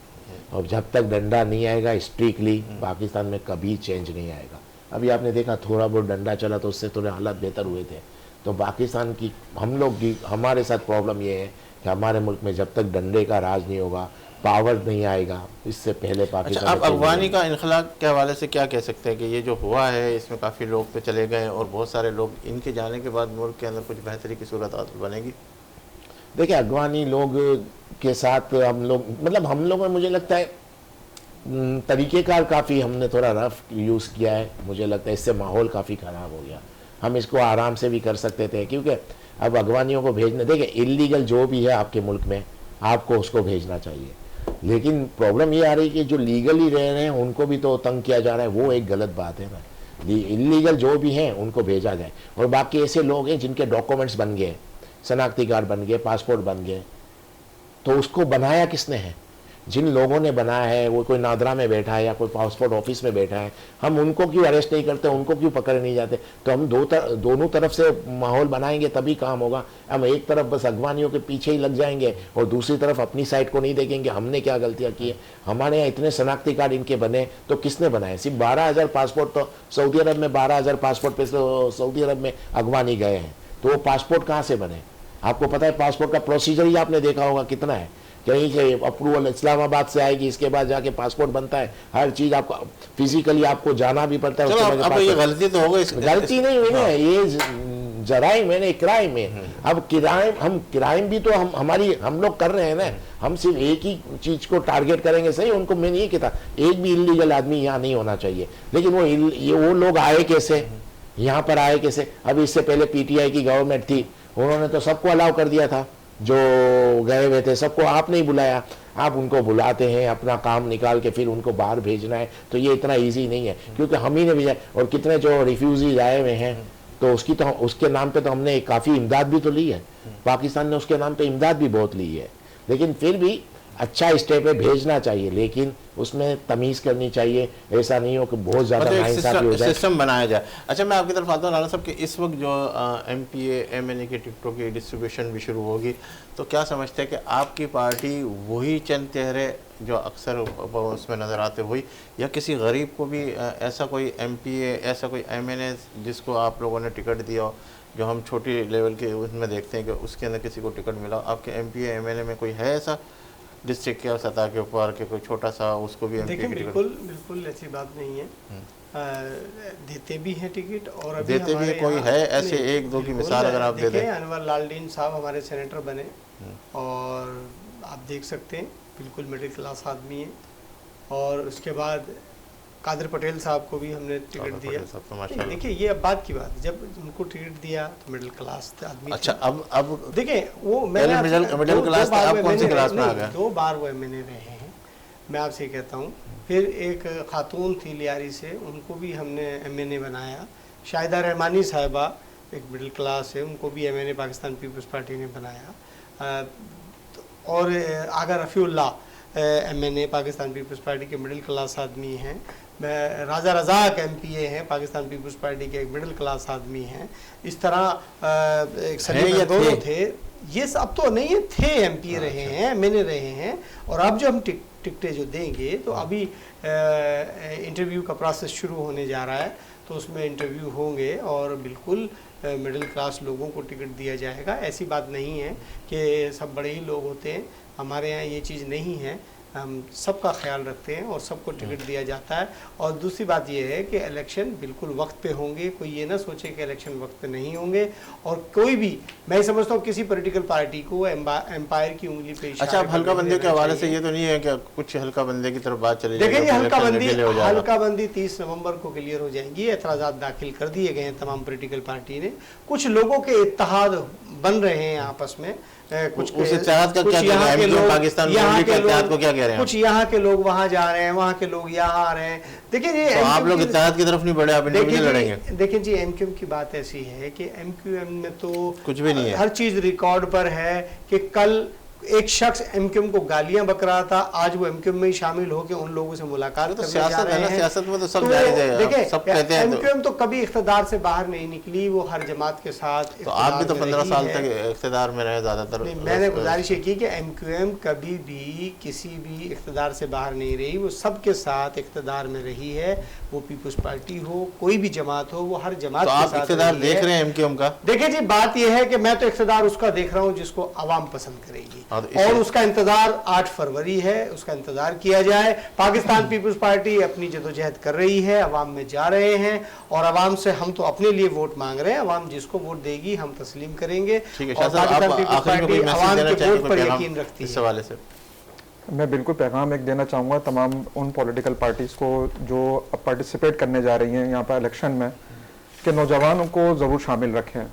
और जब तक डंडा नहीं आएगा स्ट्रिक्टली पाकिस्तान में कभी चेंज नहीं आएगा। अभी आपने देखा थोड़ा बहुत डंडा चला तो उससे थोड़े हालात बेहतर हुए थे। तो पाकिस्तान की हमारे साथ प्रॉब्लम ये है कि हमारे मुल्क में जब तक डंडे का राज नहीं होगा, पावर नहीं आएगा, इससे पहले पाकिस्तान। अच्छा, आप अफगानी का इनखलाब के हवाले से क्या कह सकते हैं कि ये जो हुआ है इसमें काफ़ी लोग तो चले गए और बहुत सारे लोग, इनके जाने के बाद मुल्क के अंदर कुछ बेहतरी की सूरत बनेगी? देखिए अफगानी लोग के साथ हम लोग में मुझे लगता है तरीक़ेकार काफ़ी हमने थोड़ा रफ यूज़ किया है। मुझे लगता है इससे माहौल काफ़ी ख़राब हो गया। हम इसको आराम से भी कर सकते थे, क्योंकि अब अफगानियों को भेजने, देखिए इलीगल जो भी है आपके मुल्क में आपको उसको भेजना चाहिए, लेकिन प्रॉब्लम ये आ रही है कि जो लीगली रह रहे हैं उनको भी तो तंग किया जा रहा है। वो एक गलत बात है ना। इलीगल जो भी हैं उनको भेजा जाए, और बाकी ऐसे लोग हैं जिनके डॉक्यूमेंट्स बन गए, शनाख्ती कार्ड बन गए, पासपोर्ट बन गए, तो उसको बनाया किसने है? जिन लोगों ने बनाया है वो कोई नादरा में बैठा है या कोई पासपोर्ट ऑफिस में बैठा है, हम उनको क्यों अरेस्ट नहीं करते, उनको क्यों पकड़े नहीं जाते? तो हम दोनों तरफ से माहौल बनाएंगे तभी काम होगा। हम एक तरफ बस अफगानियों के पीछे ही लग जाएंगे और दूसरी तरफ अपनी साइड को नहीं देखेंगे हमने क्या गलतियाँ की है। हमारे यहाँ इतने शनाख्ती कार्ड इनके बने तो किसने बनाए? सिर्फ 12,000 पासपोर्ट तो सऊदी अरब में 12,000 पासपोर्ट पे सऊदी अरब में अफगानी गए हैं, तो वो पासपोर्ट कहाँ से बने? आपको पता है पासपोर्ट का प्रोसीजर ही आपने देखा होगा कितना है। कहीं से अप्रूवल इस्लामाबाद से आएगी, इसके बाद जाके पासपोर्ट बनता है, हर चीज़ आपको फिजिकली आपको जाना भी पड़ता है। अब ये गलती तो होगी, गलती नहीं हुई ना, ये जराइम है ना, क्राइम है। अब क्राइम भी तो हम लोग कर रहे हैं ना। हम सिर्फ एक ही चीज़ को टारगेट करेंगे, सही, उनको मैंने ये कहता एक भी इलीगल आदमी यहाँ नहीं होना चाहिए, लेकिन वो लोग आए कैसे, यहाँ पर आए कैसे? अभी इससे पहले PTI की गवर्नमेंट थी, उन्होंने तो सबको अलाउ कर दिया था, जो गए हुए थे सबको आप नहीं बुलाया। आप उनको बुलाते हैं, अपना काम निकाल के फिर उनको बाहर भेजना है, तो ये इतना इजी नहीं है, क्योंकि हम ही ने भेजा। और कितने जो रिफ्यूजीज आए हुए हैं तो उसके नाम पे तो हमने काफ़ी इमदाद भी तो ली है, पाकिस्तान ने उसके नाम पे इमदाद भी बहुत ली है, लेकिन फिर भी अच्छा स्टेप है, भेजना चाहिए, लेकिन उसमें तमीज़ करनी चाहिए। ऐसा नहीं हो कि बहुत ज़्यादा नाइंसाफ़ी हो जाए, सिस्टम बनाया जाए। अच्छा, मैं आपकी तरफ आता हूँ राना साहब कि इस वक्त जो MPA MNA की टिकटों की डिस्ट्रीब्यूशन भी शुरू होगी, तो क्या समझते हैं कि आपकी पार्टी वही चंद चेहरे जो अक्सर उसमें नज़र आते हुई, या किसी गरीब को भी ऐसा कोई MPA, ऐसा कोई MNA जिसको आप लोगों ने टिकट दिया हो, जो हम छोटी लेवल के उसमें देखते हैं कि उसके अंदर किसी को टिकट मिला, आपके MPA MNA में कोई है ऐसा डिस्ट्रिक्ट के सतह के ऊपर के कोई छोटा सा उसको भी देखिए MPA बिल्कुल ऐसी बात नहीं है। देते भी हैं टिकट, और अभी देते भी कोई है ऐसे एक दो की मिसाल अगर आप दे दें। अनवर लालडीन साहब हमारे सेनेटर बने, और आप देख सकते हैं बिल्कुल मिडिल क्लास आदमी है। और उसके बाद कादिर पटेल साहब को भी हमने टिकट दिया। देखिए ये अब बात की बात, जब उनको टिकट दिया तो मिडिल क्लास आदमी। अच्छा, अब देखिए वो मैंने मिडिल क्लास था, अब कौन सी क्लास में आ गया? 2 बार वो MNA रहे हैं, मैं आपसे कहता हूँ। फिर एक खातून थी लियारी से, उनको भी हमने MNA बनाया। शाहिदा रहमानी साहिबा एक मिडिल क्लास है, उनको भी MNA पाकिस्तान पीपल्स पार्टी ने बनाया। और आगा Rafiullah MNA Pakistan peoples party के मिडिल क्लास आदमी हैं। राजा रज़ाक MPA हैं, पाकिस्तान पीपल्स पार्टी के एक मिडिल क्लास आदमी हैं। इस तरह एक सलीम दोनों थे, ये अब तो नहीं है, थे MPA रहे हैं, MNA रहे हैं। और अब जो हम टिकटें जो देंगे, तो अभी इंटरव्यू का प्रोसेस शुरू होने जा रहा है, तो उसमें इंटरव्यू होंगे और बिल्कुल मिडिल क्लास लोगों को टिकट दिया जाएगा। ऐसी बात नहीं है कि सब बड़े ही लोग होते हैं, हमारे यहाँ ये चीज़ नहीं है, हम सबका ख्याल रखते हैं और सबको टिकट दिया जाता है। और दूसरी बात ये है कि इलेक्शन बिल्कुल वक्त पे होंगे, कोई ये ना सोचे कि इलेक्शन वक्त पे नहीं होंगे। और कोई भी, मैं समझता हूँ किसी पॉलिटिकल पार्टी को एम्पायर की उंगली पे इशारा। अच्छा, अब हल्का बंदी के हवाले से ये तो नहीं है कि कुछ हल्का बंदी की तरफ बात चली देखिए, हल्का बंदी 30 नवंबर को क्लियर हो जाएंगी। एतराज़ात दाखिल कर दिए गए हैं तमाम पॉलिटिकल पार्टी ने। कुछ लोगों के इत्तेहाद बन रहे हैं आपस में, कुछ यहाँ के लोग पाकिस्तान को क्या कह रहे हैं, कुछ यहाँ के लोग वहाँ जा रहे हैं, वहाँ के लोग यहाँ आ रहे हैं। देखिए जी, तो आप लोग इत्तेहाद की तरफ नहीं बढ़े, आप इंडिविजुअल लड़ेंगे। देखिए जी, MQM की बात ऐसी है कि MQM में तो कुछ भी नहीं है, हर चीज रिकॉर्ड पर है कि कल एक शख्स MQM को गालियां बक रहा था, आज वो MQM में ही शामिल होकर उन लोगों से मुलाकात करने जा रहे हैं। सियासत में तो सब जायज़ है, देखिए सब कहते हैं। MQM तो कभी इख्तिदार से बाहर नहीं निकली, वो हर जमात के साथ। तो आप भी तो 15 साल तक इख्तिदार में रहे ज़्यादातर। मैंने गुजारिश ये की कि MQM कभी भी किसी भी इख्तिदार से बाहर नहीं रही, वो सबके साथ इख्तिदार में रही है। वो पीपल्स पार्टी हो, कोई भी जमात हो, वो हर जमात के साथ। इख्तिदार देख रहे हैं MQM का? देखिए जी, बात यह है कि मैं तो इख्तिदार उसका देख रहा हूँ जिसको आवाम पसंद करेगी, और उसका इंतजार 8 फरवरी है, उसका इंतजार किया जाए। पाकिस्तान पीपल्स पार्टी अपनी जदोजहद कर रही है, अवाम में जा रहे हैं, और अवाम से हम तो अपने लिए वोट मांग रहे हैं। अवाम जिसको वोट देगी हम तस्लीम करेंगे। पाकिस्तान पीपल्स पार्टी अवाम के वोट पर यकीन रखती है। इस हवाले से मैं बिल्कुल पैगाम एक देना चाहूँगा तमाम उन पॉलिटिकल पार्टीज़ को जो अब पार्टिसिपेट करने जा रही हैं यहाँ पर इलेक्शन में, कि नौजवानों को ज़रूर शामिल रखें।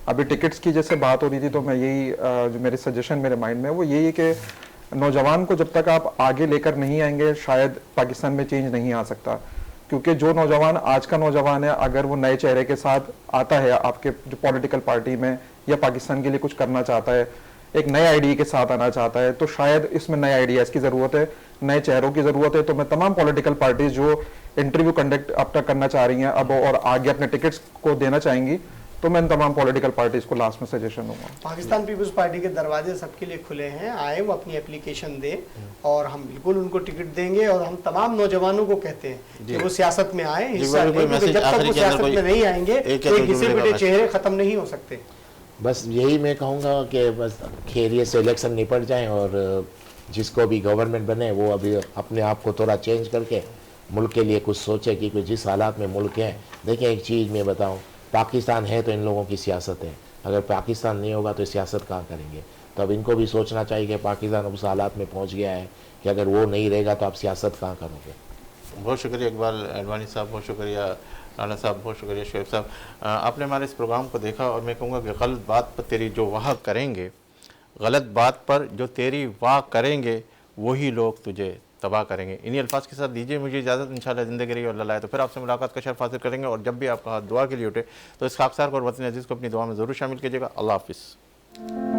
अभी टिकट्स की जैसे बात हो रही थी, तो मैं यही जो मेरी सजेशन मेरे माइंड में वो यही है कि नौजवान को जब तक आप आगे लेकर नहीं आएंगे, शायद पाकिस्तान में चेंज नहीं आ सकता। क्योंकि जो नौजवान आज का नौजवान है, अगर वो नए चेहरे के साथ आता है आपके जो पॉलिटिकल पार्टी में, या पाकिस्तान के लिए कुछ करना चाहता है, एक नए आइडिया के साथ आना चाहता है, तो शायद इसमें नए आइडियाज़ की ज़रूरत है, नए चेहरों की ज़रूरत है। तो मैं तमाम पॉलिटिकल पार्टीज जो इंटरव्यू कंडक्ट अब तक करना चाह रही हैं अब और आगे अपने टिकट्स को देना चाहेंगी, तो मैं तमाम पॉलिटिकल पार्टीज को लास्ट में सजेशन दूंगा। पाकिस्तान पीपल्स पार्टी के दरवाजे सबके लिए खुले हैं, आए वो अपनी एप्लीकेशन दें और हम बिल्कुल उनको टिकट देंगे। और हम तमाम नौजवानों को कहते हैं कि वो सियासत में आए, हिस्सा लें, क्योंकि जब तक वो सियासत में नहीं आएंगे तो घिसे पिटे चेहरे खत्म नहीं हो सकते। बस यही मैं कहूँगा कि बस खैरियत से इलेक्शन निपट जाएं, और जिसको भी गवर्नमेंट बने वो अभी अपने आप को थोड़ा चेंज करके मुल्क के लिए कुछ सोचे कि जिस हालात में मुल्क है। देखिए, एक चीज़ मैं बताऊँ, पाकिस्तान है तो इन लोगों की सियासत है, अगर पाकिस्तान नहीं होगा तो सियासत कहाँ करेंगे। तो अब इनको भी सोचना चाहिए कि पाकिस्तान उस हालात में पहुँच गया है कि अगर वो नहीं रहेगा तो आप सियासत कहाँ करोगे। बहुत शुक्रिया इकबाल अडवाणी साहब, बहुत शुक्रिया राना साहब, बहुत शुक्रिया शुएब साहब। आपने हमारे इस प्रोग्राम को देखा, और मैं कहूँगा कि गलत बात पर तेरी जो वाह करेंगे, गलत बात पर जो तेरी वाह करेंगे वही लोग तुझे तबाह करेंगे। इन्हीं अल्फाज के साथ दीजिए मुझे इजाज़त। इंशाअल्लाह ज़िंदगी रही और अल्लाह लाए तो फिर आपसे मुलाकात का शर्फ हासिल करेंगे। और जब भी आपका हाथ दुआ के लिए उठे तो इस खाकसार को और वतन अजीज़ को अपनी दुआ में ज़रूर शामिल कीजिएगा। अल्लाह हाफ़िज़।